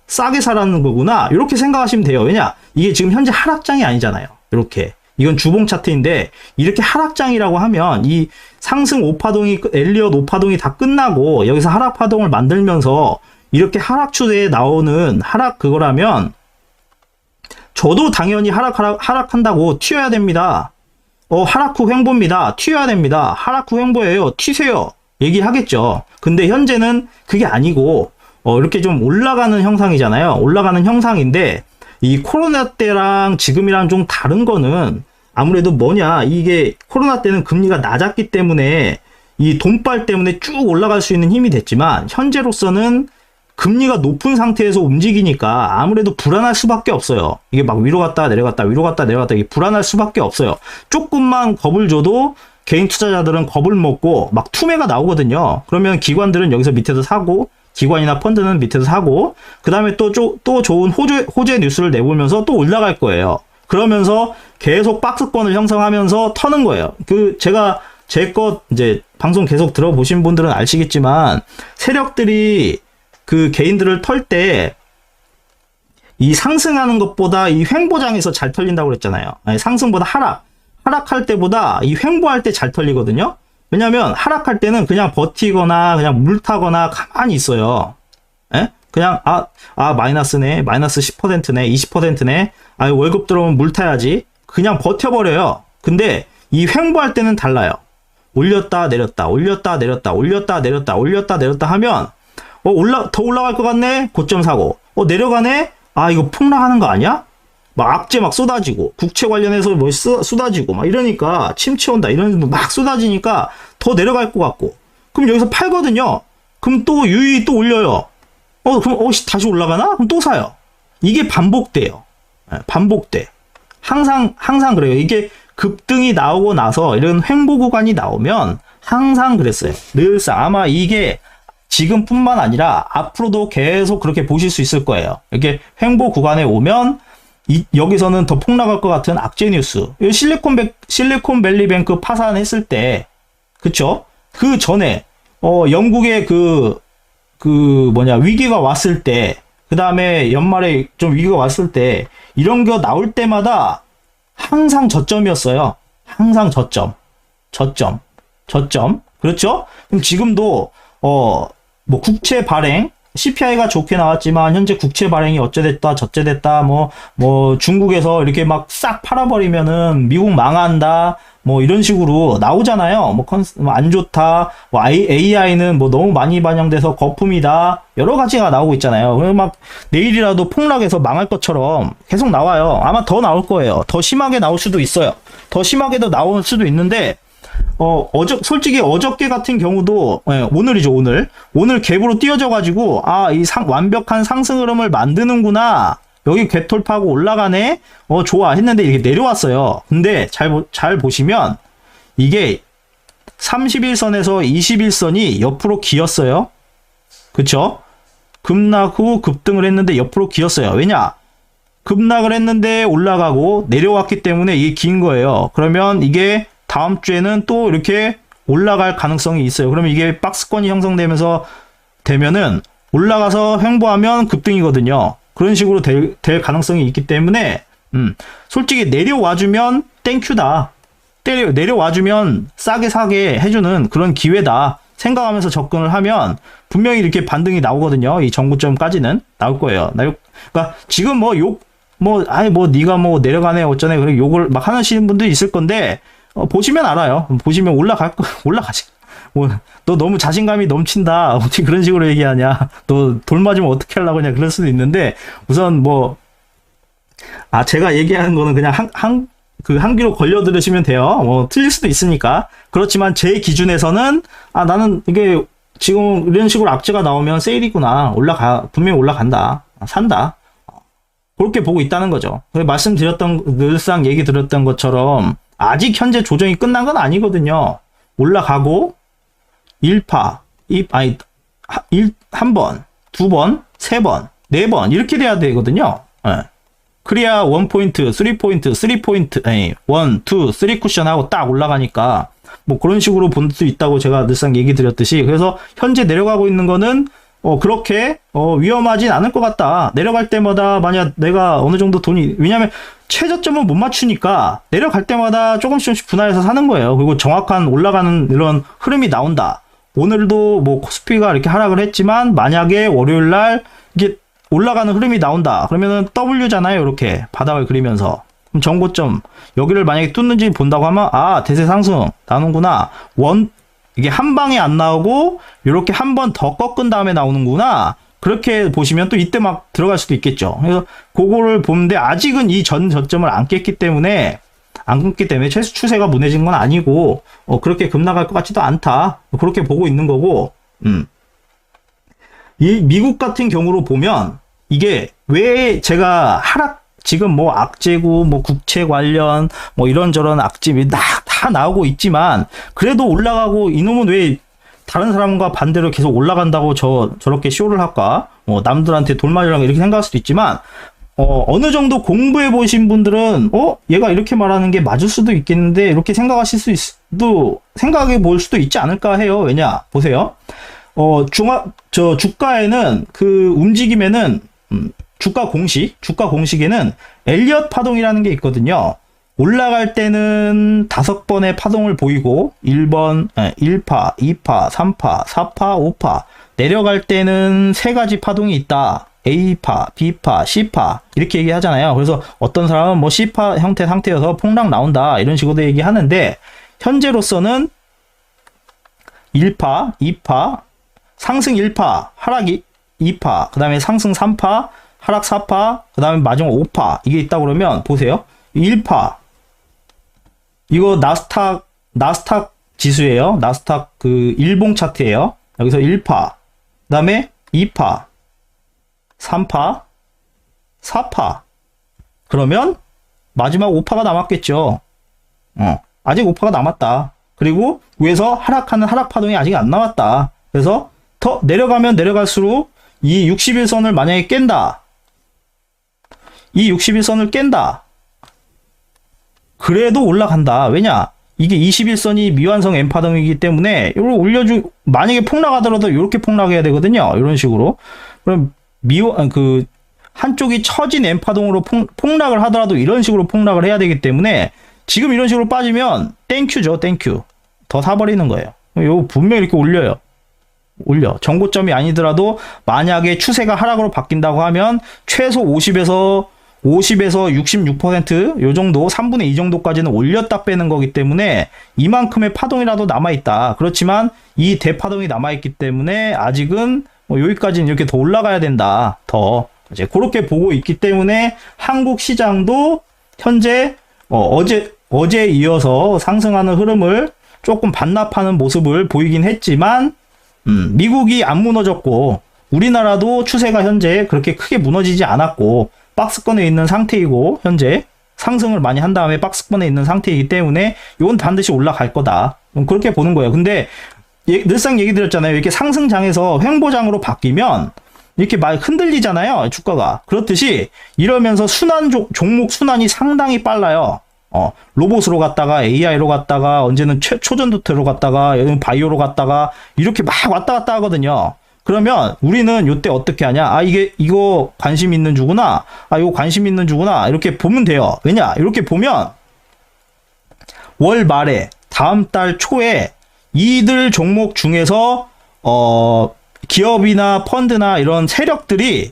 A: 싸게 사라는 거구나 이렇게 생각하시면 돼요. 왜냐, 이게 지금 현재 하락장이 아니잖아요. 이렇게 이건 주봉 차트인데, 이렇게 하락장이라고 하면 이 상승 5파동이 엘리엇 5파동이 다 끝나고 여기서 하락 파동을 만들면서 이렇게 하락 추세에 나오는 하락 그거라면 저도 당연히 하락한다고 튀어야 됩니다. 하락 후 횡보입니다. 튀어야 됩니다. 하락 후 횡보예요. 튀세요. 얘기하겠죠. 근데 현재는 그게 아니고 이렇게 좀 올라가는 형상이잖아요. 올라가는 형상인데, 이 코로나 때랑 지금이랑 좀 다른 거는 아무래도 뭐냐, 이게 코로나 때는 금리가 낮았기 때문에 이 돈빨 때문에 쭉 올라갈 수 있는 힘이 됐지만, 현재로서는 금리가 높은 상태에서 움직이니까 아무래도 불안할 수밖에 없어요. 이게 막 위로 갔다 내려갔다 위로 갔다 내려갔다, 이게 불안할 수밖에 없어요. 조금만 겁을 줘도 개인 투자자들은 겁을 먹고 막 투매가 나오거든요. 그러면 기관들은 여기서 밑에서 사고, 기관이나 펀드는 밑에서 사고, 그 다음에 또 좋은 호재 뉴스를 내보면서 또 올라갈 거예요. 그러면서 계속 박스권을 형성하면서 터는 거예요. 제가 제 것 이제 방송 계속 들어보신 분들은 아시겠지만 세력들이 그 개인들을 털 때 이 상승하는 것보다 이 횡보장에서 잘 털린다고 그랬잖아요. 아니, 상승보다 하락할 때보다 이 횡보할 때 잘 털리거든요. 왜냐면 하락할 때는 그냥 버티거나 그냥 물 타거나 가만히 있어요. 예? 그냥 마이너스네, 마이너스 10%네, 20%네, 월급 들어오면 물 타야지. 그냥 버텨버려요. 근데 이 횡보할 때는 달라요. 올렸다 내렸다, 올렸다 내렸다, 올렸다 내렸다, 올렸다 내렸다 하면 더 올라갈 것 같네. 고점 사고. 내려가네. 이거 폭락하는 거 아니야? 막 악재 막 쏟아지고, 국채 관련해서 뭐 쏟아지고 막 이러니까 침체 온다 이런 막 쏟아지니까 더 내려갈 것 같고. 그럼 여기서 팔거든요. 그럼 또 유의 또 올려요. 그럼 다시 올라가나? 그럼 또 사요. 이게 반복돼요. 반복돼. 항상 그래요. 이게 급등이 나오고 나서 이런 횡보 구간이 나오면 항상 그랬어요. 늘상 아마 이게 지금뿐만 아니라 앞으로도 계속 그렇게 보실 수 있을 거예요. 이렇게 횡보 구간에 오면 여기서는 더 폭락할 것 같은 악재 뉴스. 실리콘밸리뱅크 파산했을 때, 그쵸? 그 전에 영국의 위기가 왔을 때, 그 다음에 연말에 좀 위기가 왔을 때 이런 거 나올 때마다 항상 저점이었어요. 항상 저점. 그렇죠? 그럼 지금도 뭐 국채 발행, CPI가 좋게 나왔지만 현재 국채 발행이 어째됐다 저째됐다 뭐 중국에서 이렇게 막 싹 팔아버리면은 미국 망한다 뭐 이런 식으로 나오잖아요. 안 좋다, AI는 뭐 너무 많이 반영돼서 거품이다, 여러 가지가 나오고 있잖아요. 그래서 막 내일이라도 폭락해서 망할 것처럼 계속 나와요. 아마 더 나올 거예요. 더 심하게 나올 수도 있어요. 더 심하게도 나올 수도 있는데 솔직히 어저께 같은 경우도, 오늘이죠, 오늘 갭으로 띄어져가지고, 완벽한 상승 흐름을 만드는구나. 여기 갭 돌파하고 올라가네? 좋아. 했는데 이렇게 내려왔어요. 근데 잘 보시면, 이게 31선에서 21선이 옆으로 기었어요. 그쵸? 급락 후 급등을 했는데 옆으로 기었어요. 왜냐? 급락을 했는데 올라가고 내려왔기 때문에 이게 긴 거예요. 그러면 이게 다음 주에는 또 이렇게 올라갈 가능성이 있어요. 그러면 이게 박스권이 되면은 올라가서 횡보하면 급등이거든요. 그런 식으로 될 가능성이 있기 때문에 솔직히 내려와주면 땡큐다. 내려와주면 싸게 사게 해주는 그런 기회다 생각하면서 접근을 하면 분명히 이렇게 반등이 나오거든요. 이 정구점까지는 나올 거예요. 그러니까 지금 네가 내려가네 어쩌네 그리고 욕을 막 하시는 분들이 있을 건데 보시면 알아요. 보시면 올라가지. 너 너무 자신감이 넘친다. 어떻게 그런 식으로 얘기하냐. 너 돌 맞으면 어떻게 하려고 그냥 그럴 수도 있는데, 우선 제가 얘기하는 거는 그냥 한 귀로 걸려 들으시면 돼요. 틀릴 수도 있으니까. 그렇지만 제 기준에서는, 나는 이게 지금 이런 식으로 악재가 나오면 세일이구나. 분명히 올라간다. 산다. 그렇게 보고 있다는 거죠. 늘상 얘기 드렸던 것처럼, 아직 현재 조정이 끝난 건 아니거든요. 올라가고 1번, 2번, 3번, 4번 이렇게 돼야 되거든요. 그래야 1포인트, 3포인트, 3포인트, 1, 2, 3 쿠션하고 딱 올라가니까 뭐 그런 식으로 볼 수 있다고 제가 늘상 얘기 드렸듯이, 그래서 현재 내려가고 있는 거는 그렇게 위험하진 않을 것 같다. 내려갈 때마다 만약 내가 어느 정도 왜냐면 최저점은 못 맞추니까 내려갈 때마다 조금씩 분할해서 사는 거예요. 그리고 정확한 올라가는 이런 흐름이 나온다. 오늘도 코스피가 이렇게 하락을 했지만 만약에 월요일 날 이게 올라가는 흐름이 나온다. 그러면은 W잖아요. 이렇게 바닥을 그리면서. 그럼 전고점 여기를 만약에 뚫는지 본다고 하면 대세 상승 나오는구나. 이게 한 방에 안 나오고 이렇게 한 번 더 꺾은 다음에 나오는구나. 그렇게 보시면 또 이때 막 들어갈 수도 있겠죠. 그래서 그거를 보는데 아직은 이 전 저점을 안 끊기 때문에 추세가 무너진 건 아니고 그렇게 급락할 것 같지도 않다. 그렇게 보고 있는 거고. 이 미국 같은 경우로 보면 이게 왜 제가 지금 악재고 국채 관련 이런저런 악재이 다 나오고 있지만 그래도 올라가고, 이놈은 왜 다른 사람과 반대로 계속 올라간다고 저렇게 쇼를 할까? 남들한테 돌 맞으려고 이렇게 생각할 수도 있지만 어느 정도 공부해 보신 분들은, 얘가 이렇게 말하는 게 맞을 수도 있겠는데, 이렇게 생각하실 생각해 볼 수도 있지 않을까 해요. 왜냐? 보세요. 주가에는 그 움직임에는, 주가 공식에는 엘리엇 파동이라는 게 있거든요. 올라갈 때는 5번의 파동을 보이고 1번, 1파, 2파, 3파, 4파, 5파. 내려갈 때는 3가지 파동이 있다. A파, B파, C파 이렇게 얘기하잖아요. 그래서 어떤 사람은 뭐 C파 형태 상태여서 폭락 나온다 이런 식으로 얘기하는데 현재로서는 1파, 2파, 상승 1파, 하락 2파, 그 다음에 상승 3파, 하락 4파, 그 다음에 마지막 5파 이게 있다 그러면 보세요. 1파 이거 나스닥 지수예요. 나스닥 그 일봉 차트예요. 여기서 1파, 그 다음에 2파, 3파, 4파. 그러면 마지막 5파가 남았겠죠. 아직 5파가 남았다. 그리고 위에서 하락하는 하락 파동이 아직 안 나왔다. 그래서 더 내려가면 내려갈수록 이 61선을 만약에 깬다. 이 61선을 깬다. 그래도 올라간다. 왜냐? 이게 21선이 미완성 M파동이기 때문에 이걸 만약에 폭락하더라도 이렇게 폭락해야 되거든요. 이런 식으로. 그럼 한쪽이 처진 M파동으로 폭락을 하더라도 이런 식으로 폭락을 해야 되기 때문에 지금 이런 식으로 빠지면 땡큐죠. 땡큐. 더 사버리는 거예요. 이거 분명히 이렇게 올려요. 정고점이 아니더라도 만약에 추세가 하락으로 바뀐다고 하면 최소 50에서 66% 요 정도 3분의 2 정도까지는 올렸다 빼는 거기 때문에 이만큼의 파동이라도 남아있다. 그렇지만 이 대파동이 남아있기 때문에 아직은 여기까지는 이렇게 더 올라가야 된다. 더 이제 그렇게 보고 있기 때문에 한국 시장도 현재 어제 이어서 상승하는 흐름을 조금 반납하는 모습을 보이긴 했지만 미국이 안 무너졌고 우리나라도 추세가 현재 그렇게 크게 무너지지 않았고 박스권에 있는 상태이고 현재 상승을 많이 한 다음에 박스권에 있는 상태이기 때문에 이건 반드시 올라갈 거다. 그렇게 보는 거예요. 근데 늘상 얘기 드렸잖아요. 이렇게 상승장에서 횡보장으로 바뀌면 이렇게 막 흔들리잖아요. 주가가. 그렇듯이 이러면서 종목 순환이 상당히 빨라요. 로봇으로 갔다가 AI로 갔다가 언제는 초전도태로 갔다가 바이오로 갔다가 이렇게 막 왔다 갔다 하거든요. 그러면 우리는 이때 어떻게 하냐? 이거 관심 있는 주구나. 이거 관심 있는 주구나. 이렇게 보면 돼요. 왜냐? 이렇게 보면 월 말에 다음 달 초에 이들 종목 중에서 기업이나 펀드나 이런 세력들이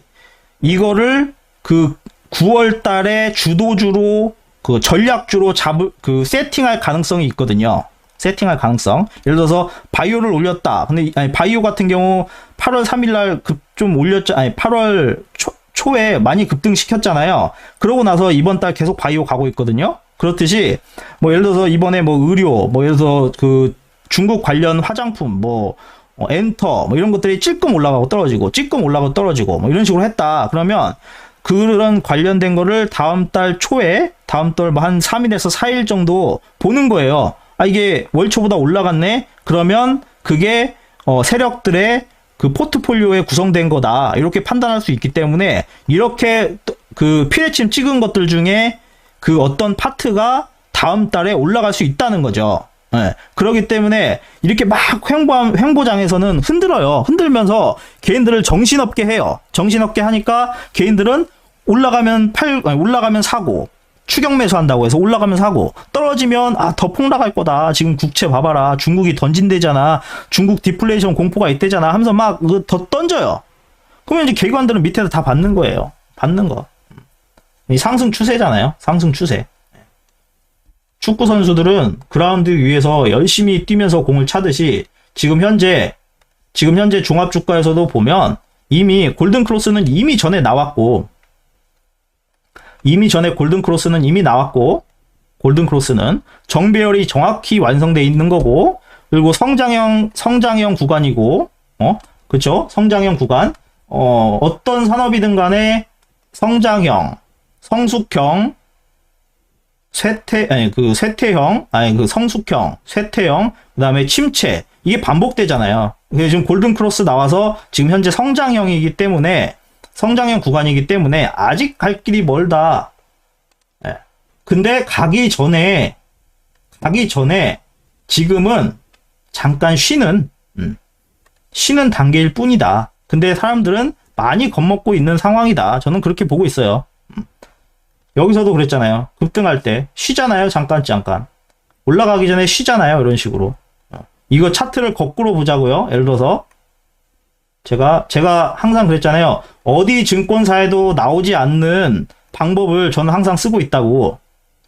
A: 이거를 그 9월 달에 주도주로 그 전략주로 세팅할 가능성이 있거든요. 세팅할 가능성. 예를 들어서 바이오를 올렸다. 근데 바이오 같은 경우 8월 3일 날 좀 올렸죠. 8월 초에 많이 급등시켰잖아요. 그러고 나서 이번 달 계속 바이오 가고 있거든요. 그렇듯이 뭐 예를 들어서 이번에 뭐 의료, 뭐 예를 들어서 그 중국 관련 화장품, 엔터, 이런 것들이 찔끔 올라가고 떨어지고, 찔끔 올라가고 떨어지고, 이런 식으로 했다. 그러면 그런 관련된 거를 다음 달 한 3일에서 4일 정도 보는 거예요. 이게 월 초보다 올라갔네? 그러면 그게, 세력들의 그 포트폴리오에 구성된 거다. 이렇게 판단할 수 있기 때문에, 이렇게 그 피레침 찍은 것들 중에 그 어떤 파트가 다음 달에 올라갈 수 있다는 거죠. 네. 그렇기 때문에 이렇게 막 횡보장에서는 흔들어요. 흔들면서 개인들을 정신없게 해요. 정신없게 하니까 개인들은 올라가면 사고, 추격 매수한다고 해서 올라가면 사고, 떨어지면 더 폭락할 거다. 지금 국채 봐봐라. 중국이 던진대잖아. 중국 디플레이션 공포가 있대잖아. 하면서 막 더 던져요. 그러면 이제 개관들은 밑에서 다 받는 거예요. 받는 거. 이 상승 추세잖아요. 상승 추세. 축구 선수들은 그라운드 위에서 열심히 뛰면서 공을 차듯이 지금 현재 종합주가에서도 보면 이미 골든크로스는 이미 전에 나왔고, 골든크로스는 정배열이 정확히 완성되어 있는 거고, 그리고 성장형 구간이고, 그쵸? 성장형 구간. 어떤 산업이든 간에 성장형, 성숙형, 성숙형, 쇠퇴형, 그 다음에 침체. 이게 반복되잖아요. 지금 골든크로스 나와서 지금 현재 성장형이기 때문에 성장형 구간이기 때문에 아직 갈 길이 멀다. 예. 근데 가기 전에 지금은 잠깐 쉬는 단계일 뿐이다. 근데 사람들은 많이 겁먹고 있는 상황이다. 저는 그렇게 보고 있어요. 여기서도 그랬잖아요. 급등할 때 쉬잖아요. 잠깐. 올라가기 전에 쉬잖아요. 이런 식으로. 이거 차트를 거꾸로 보자고요. 예를 들어서 제가 항상 그랬잖아요. 어디 증권사에도 나오지 않는 방법을 저는 항상 쓰고 있다고.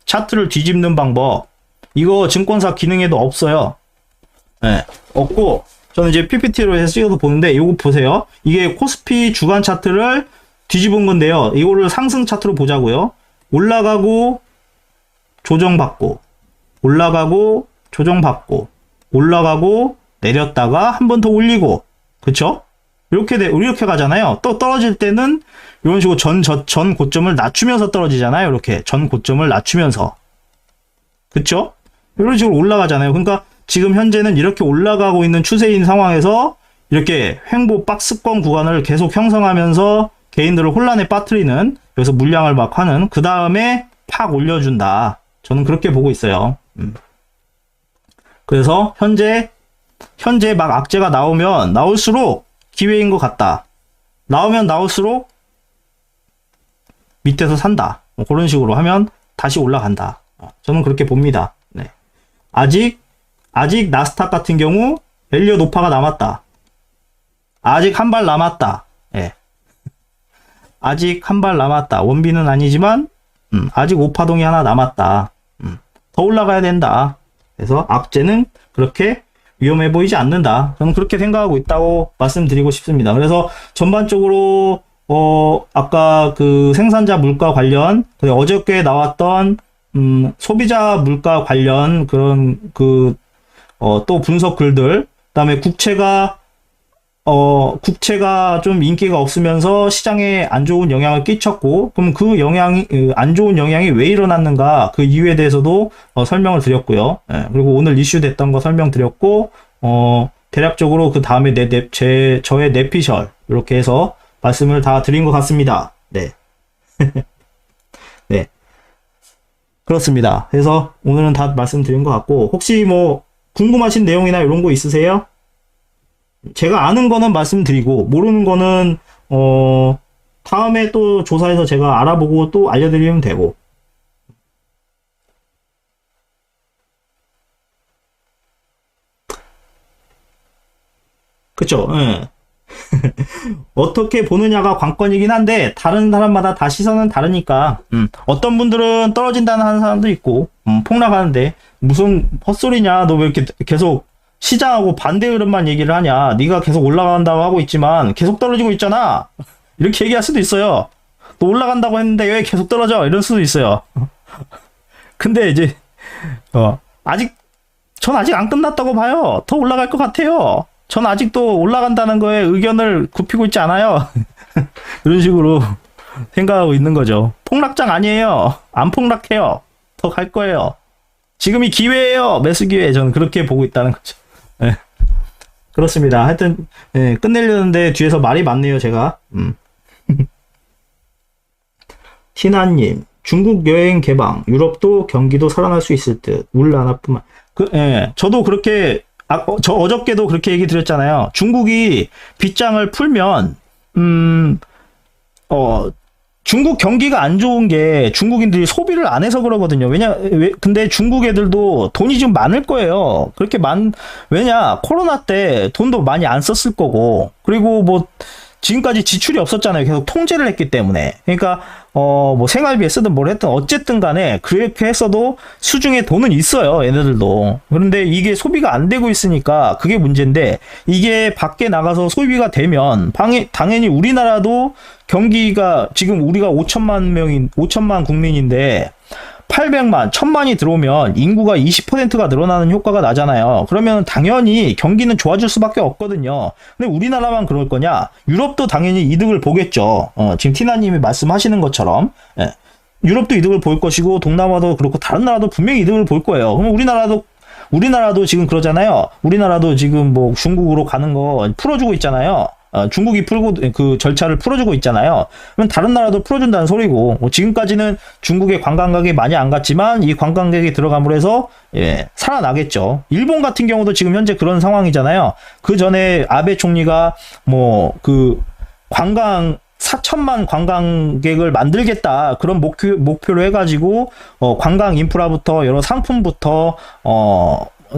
A: 차트를 뒤집는 방법. 이거 증권사 기능에도 없어요. 네, 없고 저는 이제 PPT로 해서 찍어서 보는데 이거 보세요. 이게 코스피 주간 차트를 뒤집은 건데요. 이거를 상승 차트로 보자고요. 올라가고 조정받고 올라가고 조정받고 올라가고 내렸다가 한 번 더 올리고 그쵸? 이렇게 가잖아요. 또 떨어질 때는 이런 식으로 전 고점을 낮추면서 떨어지잖아요. 이렇게 전 고점을 낮추면서 그쵸? 이런 식으로 올라가잖아요. 그러니까 지금 현재는 이렇게 올라가고 있는 추세인 상황에서 이렇게 횡보 박스권 구간을 계속 형성하면서 개인들을 혼란에 빠뜨리는 여기서 물량을 막 하는 그 다음에 팍 올려준다. 저는 그렇게 보고 있어요. 그래서 현재 막 악재가 나오면 나올수록 기회인 것 같다. 나오면 나올수록 밑에서 산다. 뭐 그런 식으로 하면 다시 올라간다. 저는 그렇게 봅니다. 네. 아직 나스닥 같은 경우 엘리엇 오파가 남았다. 아직 한 발 남았다. 예. 아직 한 발 남았다. 원비는 아니지만 아직 오파동이 하나 남았다. 더 올라가야 된다. 그래서 악재는 그렇게 위험해 보이지 않는다. 저는 그렇게 생각하고 있다고 말씀드리고 싶습니다. 그래서 전반적으로 아까 그 생산자 물가 관련 어저께 나왔던 소비자 물가 관련 그런 또 분석 글들, 그다음에 국채가 좀 인기가 없으면서 시장에 안 좋은 영향을 끼쳤고, 그럼 그 안 좋은 영향이 왜 일어났는가, 그 이유에 대해서도 설명을 드렸고요. 예, 그리고 오늘 이슈됐던 거 설명드렸고, 대략적으로 그 다음에 저의 내피셜, 이렇게 해서 말씀을 다 드린 것 같습니다. 네. 네. 그렇습니다. 그래서 오늘은 다 말씀드린 것 같고, 혹시 뭐, 궁금하신 내용이나 이런 거 있으세요? 제가 아는 거는 말씀드리고 모르는 거는 다음에 또 조사해서 제가 알아보고 또 알려드리면 되고. 그쵸? 예. 어떻게 보느냐가 관건이긴 한데 다른 사람마다 다 시선은 다르니까 어떤 분들은 떨어진다는 하는 사람도 있고 폭락하는데 무슨 헛소리냐, 너 왜 이렇게 계속 시장하고 반대 흐름만 얘기를 하냐, 네가 계속 올라간다고 하고 있지만 계속 떨어지고 있잖아, 이렇게 얘기할 수도 있어요. 또 올라간다고 했는데 왜 계속 떨어져, 이럴 수도 있어요. 근데 이제 전 아직 안 끝났다고 봐요. 더 올라갈 것 같아요. 전 아직도 올라간다는 거에 의견을 굽히고 있지 않아요. 이런 식으로 생각하고 있는 거죠. 폭락장 아니에요. 안 폭락해요. 더 갈 거예요. 지금이 기회예요. 매수 기회. 저는 그렇게 보고 있다는 거죠. 네. 그렇습니다. 하여튼 네, 끝내려는데 뒤에서 말이 많네요. 제가. 티나님, 중국 여행 개방, 유럽도 경기도 살아날 수 있을 듯. 울라나뿐만. 저도 그렇게 저 어저께도 그렇게 얘기 드렸잖아요. 중국이 빗장을 풀면 중국 경기가 안 좋은 게 중국인들이 소비를 안 해서 그러거든요. 근데 중국 애들도 돈이 좀 많을 거예요. 왜냐, 코로나 때 돈도 많이 안 썼을 거고, 그리고 뭐, 지금까지 지출이 없었잖아요. 계속 통제를 했기 때문에. 그러니까, 뭐 생활비에 쓰든 뭘 했든 어쨌든 간에 그렇게 했어도 수중에 돈은 있어요. 얘네들도. 그런데 이게 소비가 안 되고 있으니까 그게 문제인데, 이게 밖에 나가서 소비가 되면 당연히 우리나라도 경기가 지금 우리가 5천만 국민인데 800만, 1000만이 들어오면 인구가 20%가 늘어나는 효과가 나잖아요. 그러면 당연히 경기는 좋아질 수밖에 없거든요. 근데 우리나라만 그럴 거냐? 유럽도 당연히 이득을 보겠죠. 지금 티나님이 말씀하시는 것처럼. 예. 유럽도 이득을 볼 것이고, 동남아도 그렇고, 다른 나라도 분명히 이득을 볼 거예요. 그럼 우리나라도 지금 그러잖아요. 우리나라도 지금 뭐 중국으로 가는 거 풀어주고 있잖아요. 중국이 풀고 그 절차를 풀어주고 있잖아요. 그럼 다른 나라도 풀어준다는 소리고 지금까지는 중국의 관광객이 많이 안 갔지만 이 관광객이 들어감으로 해서 살아나겠죠. 일본 같은 경우도 지금 현재 그런 상황이잖아요. 그 전에 아베 총리가 뭐 그 관광 4천만 관광객을 만들겠다 그런 목표로 해가지고 관광 인프라부터 여러 상품부터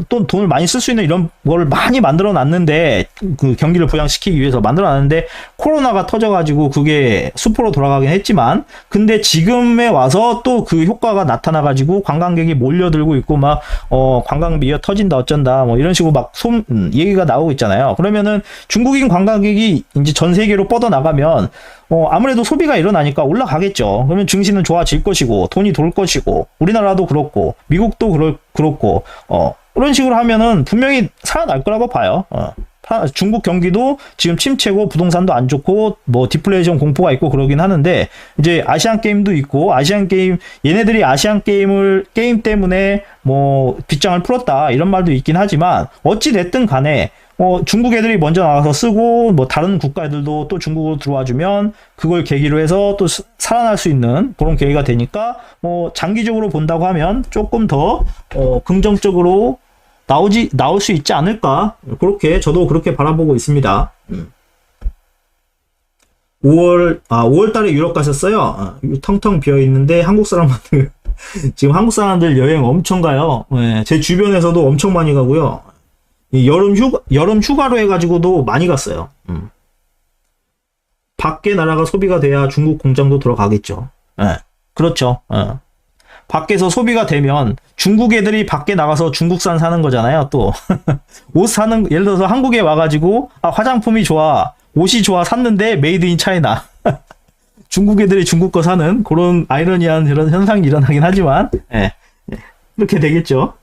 A: 또 돈을 많이 쓸 수 있는 이런 걸 많이 만들어 놨는데 그 경기를 부양시키기 위해서 만들어 놨는데 코로나가 터져가지고 그게 수포로 돌아가긴 했지만 근데 지금에 와서 또 그 효과가 나타나가지고 관광객이 몰려들고 있고 막 관광비가 터진다 어쩐다 뭐 이런 식으로 막 얘기가 나오고 있잖아요. 그러면은 중국인 관광객이 이제 전 세계로 뻗어 나가면 아무래도 소비가 일어나니까 올라가겠죠. 그러면 증시는 좋아질 것이고 돈이 돌 것이고 우리나라도 그렇고 미국도 그렇고 그런 식으로 하면은 분명히 살아날 거라고 봐요. 중국 경기도 지금 침체고 부동산도 안 좋고 뭐 디플레이션 공포가 있고 그러긴 하는데 이제 아시안 게임도 있고 아시안 게임 얘네들이 아시안 게임 때문에 뭐 빗장을 풀었다 이런 말도 있긴 하지만 어찌 됐든 간에 중국 애들이 먼저 나가서 쓰고 뭐 다른 국가 애들도 또 중국으로 들어와 주면 그걸 계기로 해서 또 살아날 수 있는 그런 계기가 되니까 뭐 장기적으로 본다고 하면 조금 더 긍정적으로 나올 수 있지 않을까 그렇게 저도 그렇게 바라보고 있습니다. 5월 달에 유럽 가셨어요? 텅텅 비어 있는데 한국 사람들 지금 한국 사람들 여행 엄청 가요. 제 주변에서도 엄청 많이 가고요. 여름 휴가로 해가지고도 많이 갔어요. 밖에 나라가 소비가 돼야 중국 공장도 들어가겠죠. 그렇죠. 밖에서 소비가 되면 중국 애들이 밖에 나가서 중국산 사는 거잖아요. 또 옷 사는 예를 들어서 한국에 와가지고 화장품이 좋아, 옷이 좋아 샀는데 메이드 인 차이나 중국 애들이 중국 거 사는 그런 아이러니한 그런 현상이 일어나긴 하지만 그렇게 되겠죠.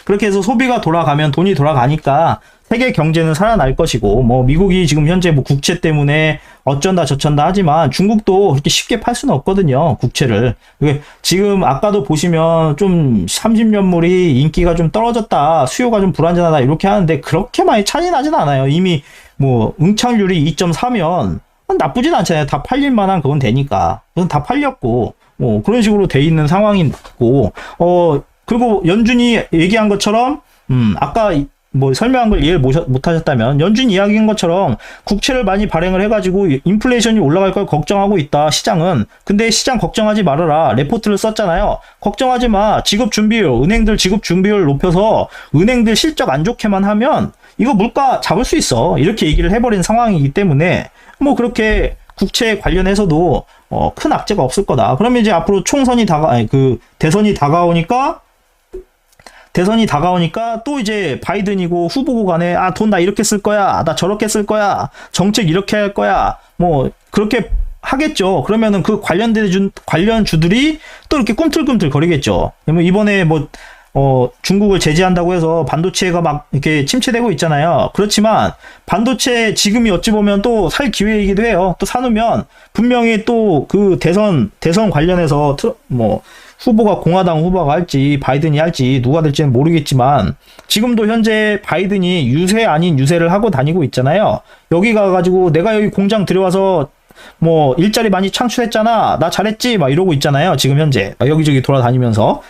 A: 그렇게 해서 소비가 돌아가면 돈이 돌아가니까 세계 경제는 살아날 것이고 뭐 미국이 지금 현재 뭐 국채 때문에 어쩐다 저쩐다 하지만 중국도 그렇게 쉽게 팔 수는 없거든요. 국채를. 지금 아까도 보시면 좀 30년물이 인기가 좀 떨어졌다. 수요가 좀 불안전하다. 이렇게 하는데 그렇게 많이 차이 나진 않아요. 이미 뭐 응착률이 2.4면 나쁘진 않잖아요. 다 팔릴 만한 그건 되니까. 그건 다 팔렸고 뭐 그런 식으로 돼 있는 상황이고 그리고 연준이 얘기한 것처럼 아까 뭐 설명한 걸 이해를 못 하셨다면 연준 이야기인 것처럼 국채를 많이 발행을 해가지고 인플레이션이 올라갈 걸 걱정하고 있다 시장은. 근데 시장 걱정하지 말아라 레포트를 썼잖아요. 걱정하지 마. 지급 준비율 은행들 지급 준비율 높여서 은행들 실적 안 좋게만 하면 이거 물가 잡을 수 있어 이렇게 얘기를 해버린 상황이기 때문에 뭐 그렇게 국채 관련해서도 큰 악재가 없을 거다. 그러면 이제 앞으로 대선이 다가오니까 또 이제 바이든이고 후보고 간에 돈 나 이렇게 쓸 거야, 나 저렇게 쓸 거야, 정책 이렇게 할 거야, 뭐 그렇게 하겠죠. 그러면은 그 관련 주들이 또 이렇게 꿈틀꿈틀 거리겠죠. 이번에 중국을 제재한다고 해서 반도체가 막 이렇게 침체되고 있잖아요. 그렇지만 반도체 지금이 어찌 보면 또 살 기회이기도 해요. 또 사놓으면 분명히 또 그 대선 관련해서 후보가 공화당 후보가 할지 바이든이 할지 누가 될지는 모르겠지만 지금도 현재 바이든이 유세 아닌 유세를 하고 다니고 있잖아요. 여기 가가지고 내가 여기 공장 들여와서 뭐 일자리 많이 창출했잖아, 나 잘했지 막 이러고 있잖아요. 지금 현재 여기저기 돌아다니면서.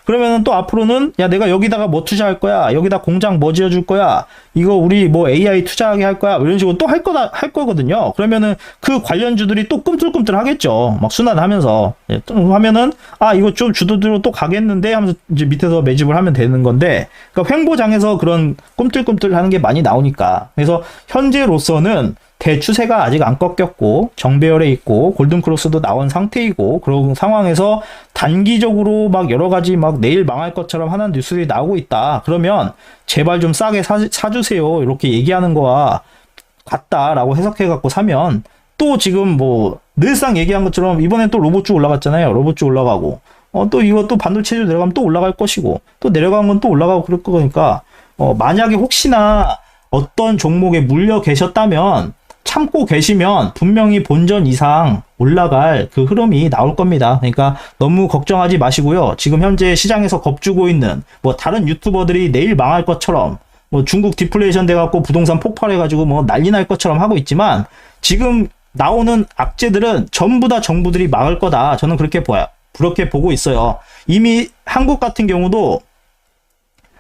A: 그러면은 또 앞으로는 야 내가 여기다가 뭐 투자할 거야, 여기다 공장 뭐 지어줄 거야, 이거 우리 뭐 AI 투자하게 할 거야 이런 식으로 또 할 거거든요. 그러면은 그 관련주들이 또 꿈틀꿈틀 하겠죠. 막 순환하면서 또 하면은 이거 좀 주도주로 또 가겠는데 하면서 이제 밑에서 매집을 하면 되는 건데, 그러니까 횡보장에서 그런 꿈틀꿈틀 하는 게 많이 나오니까. 그래서 현재로서는 대추세가 아직 안 꺾였고 정배열에 있고 골든크로스도 나온 상태이고 그런 상황에서 단기적으로 막 여러 가지 막 내일 망할 것처럼 하는 뉴스들이 나오고 있다. 그러면 제발 좀 싸게 사주세요. 이렇게 얘기하는 거와 같다라고 해석해 갖고 사면 또 지금 뭐 늘상 얘기한 것처럼 이번엔 또 로봇주 올라갔잖아요. 로봇주 올라가고 또 이거 또 반도체주 내려가면 또 올라갈 것이고 또 내려간 건 또 올라가고 그럴 거니까 만약에 혹시나 어떤 종목에 물려 계셨다면 참고 계시면 분명히 본전 이상 올라갈 그 흐름이 나올 겁니다. 그러니까 너무 걱정하지 마시고요. 지금 현재 시장에서 겁주고 있는 뭐 다른 유튜버들이 내일 망할 것처럼 뭐 중국 디플레이션 돼갖고 부동산 폭발해가지고 뭐 난리 날 것처럼 하고 있지만 지금 나오는 악재들은 전부 다 정부들이 막을 거다. 저는 그렇게 봐요. 그렇게 보고 있어요. 이미 한국 같은 경우도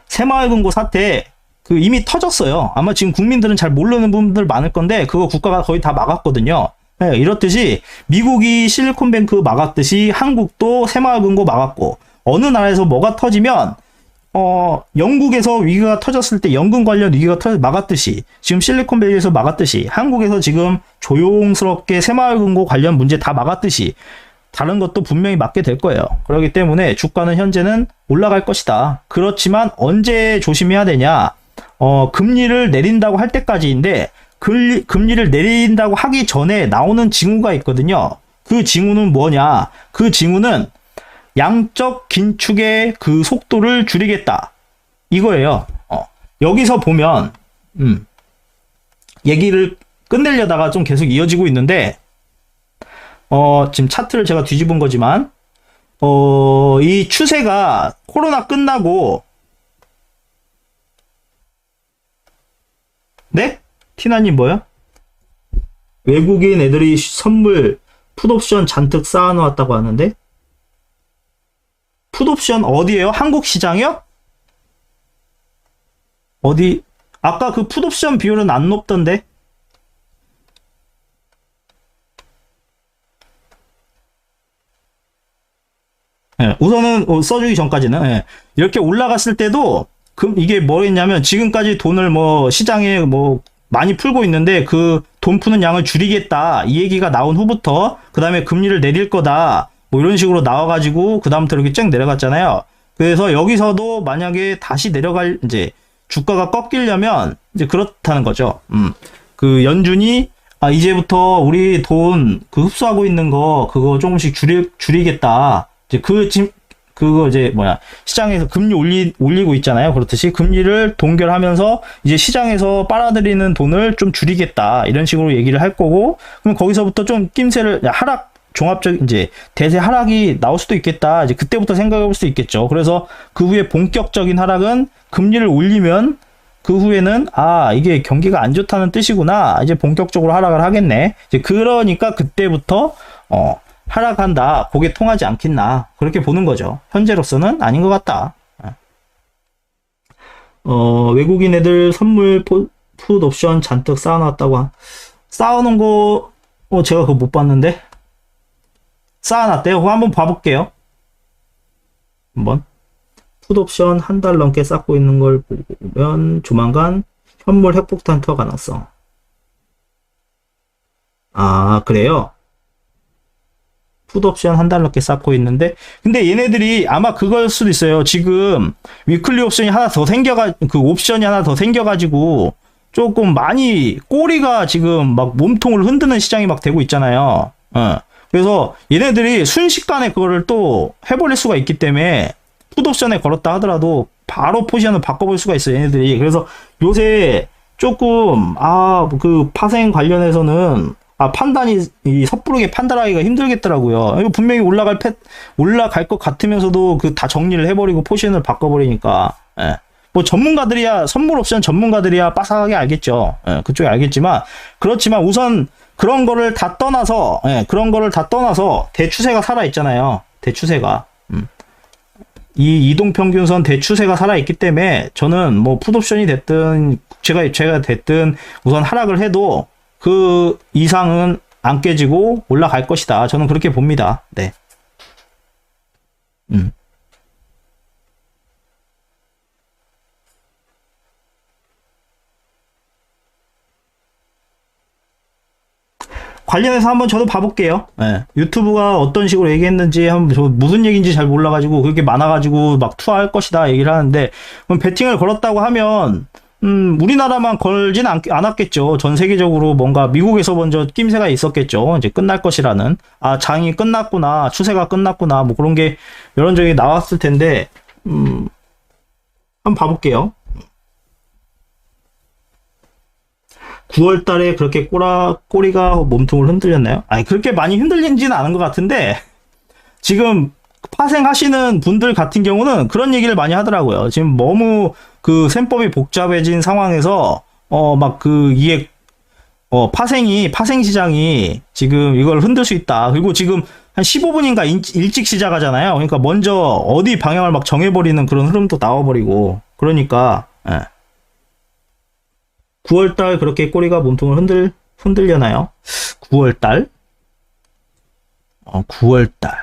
A: 새마을금고 사태 이미 터졌어요. 아마 지금 국민들은 잘 모르는 부분들 많을 건데 그거 국가가 거의 다 막았거든요. 네, 이렇듯이 미국이 실리콘뱅크 막았듯이 한국도 새마을금고 막았고 어느 나라에서 뭐가 터지면 영국에서 위기가 터졌을 때 연금 관련 위기가 막았듯이 지금 실리콘밸리에서 막았듯이 한국에서 지금 조용스럽게 새마을금고 관련 문제 다 막았듯이 다른 것도 분명히 막게 될 거예요. 그렇기 때문에 주가는 현재는 올라갈 것이다. 그렇지만 언제 조심해야 되냐? 금리를 내린다고 할 때까지인데 금리를 내린다고 하기 전에 나오는 징후가 있거든요. 그 징후는 뭐냐? 그 징후는 양적 긴축의 그 속도를 줄이겠다. 이거예요. 여기서 보면 얘기를 끝내려다가 좀 계속 이어지고 있는데 지금 차트를 제가 뒤집은 거지만 이 추세가 코로나 끝나고 네? 티나님 뭐요? 외국인 애들이 선물 풋옵션 잔뜩 쌓아놓았다고 하는데 풋옵션 어디에요? 한국 시장이요? 어디? 아까 그 풋옵션 비율은 안 높던데? 네, 우선은 써주기 전까지는 네. 이렇게 올라갔을 때도 이게 뭐였냐면 지금까지 돈을 뭐 시장에 뭐 많이 풀고 있는데 그 돈 푸는 양을 줄이겠다 이 얘기가 나온 후부터 그 다음에 금리를 내릴 거다 뭐 이런 식으로 나와가지고 그 다음부터 이렇게 쫙 내려갔잖아요. 그래서 여기서도 만약에 다시 내려갈 이제 주가가 꺾이려면 이제 그렇다는 거죠. 그 연준이 이제부터 우리 돈 그 흡수하고 있는 거 그거 조금씩 줄이겠다. 이제 그거 이제 시장에서 금리 올리고 있잖아요. 그렇듯이 금리를 동결하면서 이제 시장에서 빨아들이는 돈을 좀 줄이겠다 이런 식으로 얘기를 할 거고 그럼 거기서부터 좀 낌새를 종합적 이제 대세 하락이 나올 수도 있겠다. 이제 그때부터 생각해 볼 수 있겠죠. 그래서 그 후에 본격적인 하락은 금리를 올리면 그 후에는 이게 경기가 안 좋다는 뜻이구나. 이제 본격적으로 하락을 하겠네. 이제 그러니까 그때부터 하락한다. 그게 통하지 않겠나. 그렇게 보는 거죠. 현재로서는 아닌 것 같다. 외국인 애들 선물 풋 옵션 잔뜩 쌓아놨다고 쌓아놓은 거 제가 그거 못 봤는데 쌓아놨대요. 그거 한번 봐볼게요. 한번 풋옵션 한 달 넘게 쌓고 있는 걸 보면 조만간 현물 핵폭탄 투하 가능성. 그래요? 풋옵션 한 달 넘게 쌓고 있는데 근데 얘네들이 아마 그걸 수도 있어요. 지금 위클리 옵션이 하나 더 옵션이 하나 더 생겨가지고 조금 많이 꼬리가 지금 막 몸통을 흔드는 시장이 막 되고 있잖아요. 그래서 얘네들이 순식간에 그거를 또 해버릴 수가 있기 때문에 풋옵션에 걸었다 하더라도 바로 포지션을 바꿔볼 수가 있어요. 얘네들이. 그래서 요새 조금 그 파생 관련해서는 판단이 섣부르게 판단하기가 힘들겠더라고요. 이거 분명히 올라갈 것 같으면서도 다 정리를 해버리고 포지션을 바꿔버리니까 뭐 전문가들이야 선물 옵션 전문가들이야 빠삭하게 알겠죠. 그쪽에 알겠지만 그렇지만 우선 그런 거를 다 떠나서 대추세가 살아 있잖아요. 대추세가 이 이동평균선 대추세가 살아 있기 때문에 저는 뭐 풋옵션이 됐든 제가 됐든 우선 하락을 해도 그 이상은 안 깨지고 올라갈 것이다. 저는 그렇게 봅니다. 네. 관련해서 한번 저도 봐볼게요. 네. 유튜브가 어떤 식으로 얘기했는지 무슨 얘기인지 잘 몰라가지고 그렇게 많아가지고 막 투하할 것이다 얘기를 하는데 그럼 배팅을 걸었다고 하면 우리나라만 걸진 않았겠죠. 전 세계적으로 뭔가 미국에서 먼저 낌새가 있었겠죠. 이제 끝날 것이라는 장이 끝났구나 추세가 끝났구나 뭐 그런 게 여론적이 나왔을 텐데 한번 봐볼게요. 9월 달에 그렇게 꼬리가 몸통을 흔들렸나요? 그렇게 많이 흔들리지는 않은 것 같은데, 지금 파생하시는 분들 같은 경우는 그런 얘기를 많이 하더라고요. 지금 너무 그 셈법이 복잡해진 상황에서 막 파생 시장이 지금 이걸 흔들 수 있다. 그리고 지금 한 15분인가 일찍 시작하잖아요. 그러니까 먼저 어디 방향을 막 정해버리는 그런 흐름도 나와버리고. 그러니까 9월달 그렇게 꼬리가 몸통을 흔들려나요? 9월달? 9월달.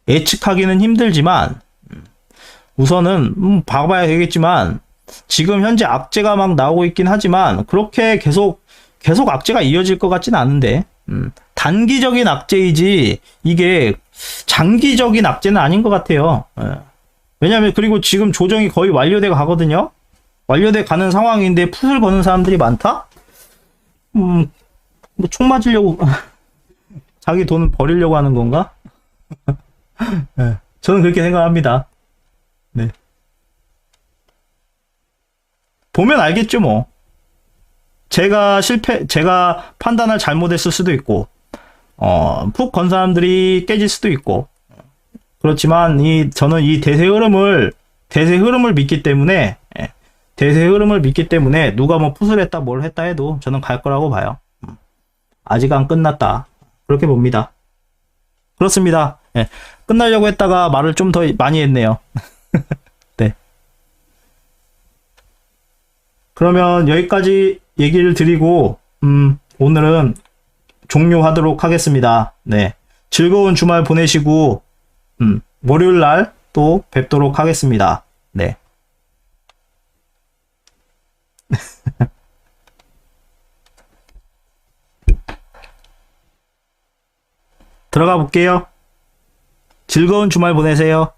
A: 예측하기는 힘들지만 우선은 봐봐야 되겠지만 지금 현재 악재가 막 나오고 있긴 하지만 그렇게 계속 악재가 이어질 것 같진 않은데 단기적인 악재이지 이게 장기적인 악재는 아닌 것 같아요. 왜냐하면 그리고 지금 조정이 거의 완료돼 가거든요. 완료돼 가는 상황인데 풋을 거는 사람들이 많다? 뭐 총 맞으려고 자기 돈을 버리려고 하는 건가? 네, 저는 그렇게 생각합니다. 네. 보면 알겠죠, 뭐. 제가 판단을 잘못했을 수도 있고, 푹 건 사람들이 깨질 수도 있고, 그렇지만, 저는 이 대세 흐름을 믿기 때문에, 대세 흐름을 믿기 때문에, 누가 뭐 풋을 했다, 뭘 했다 해도 저는 갈 거라고 봐요. 아직 안 끝났다. 그렇게 봅니다. 그렇습니다. 예. 끝나려고 했다가 말을 좀 더 많이 했네요. 네. 그러면 여기까지 얘기를 드리고, 오늘은 종료하도록 하겠습니다. 네. 즐거운 주말 보내시고, 월요일 날 또 뵙도록 하겠습니다. 네. 들어가 볼게요. 즐거운 주말 보내세요.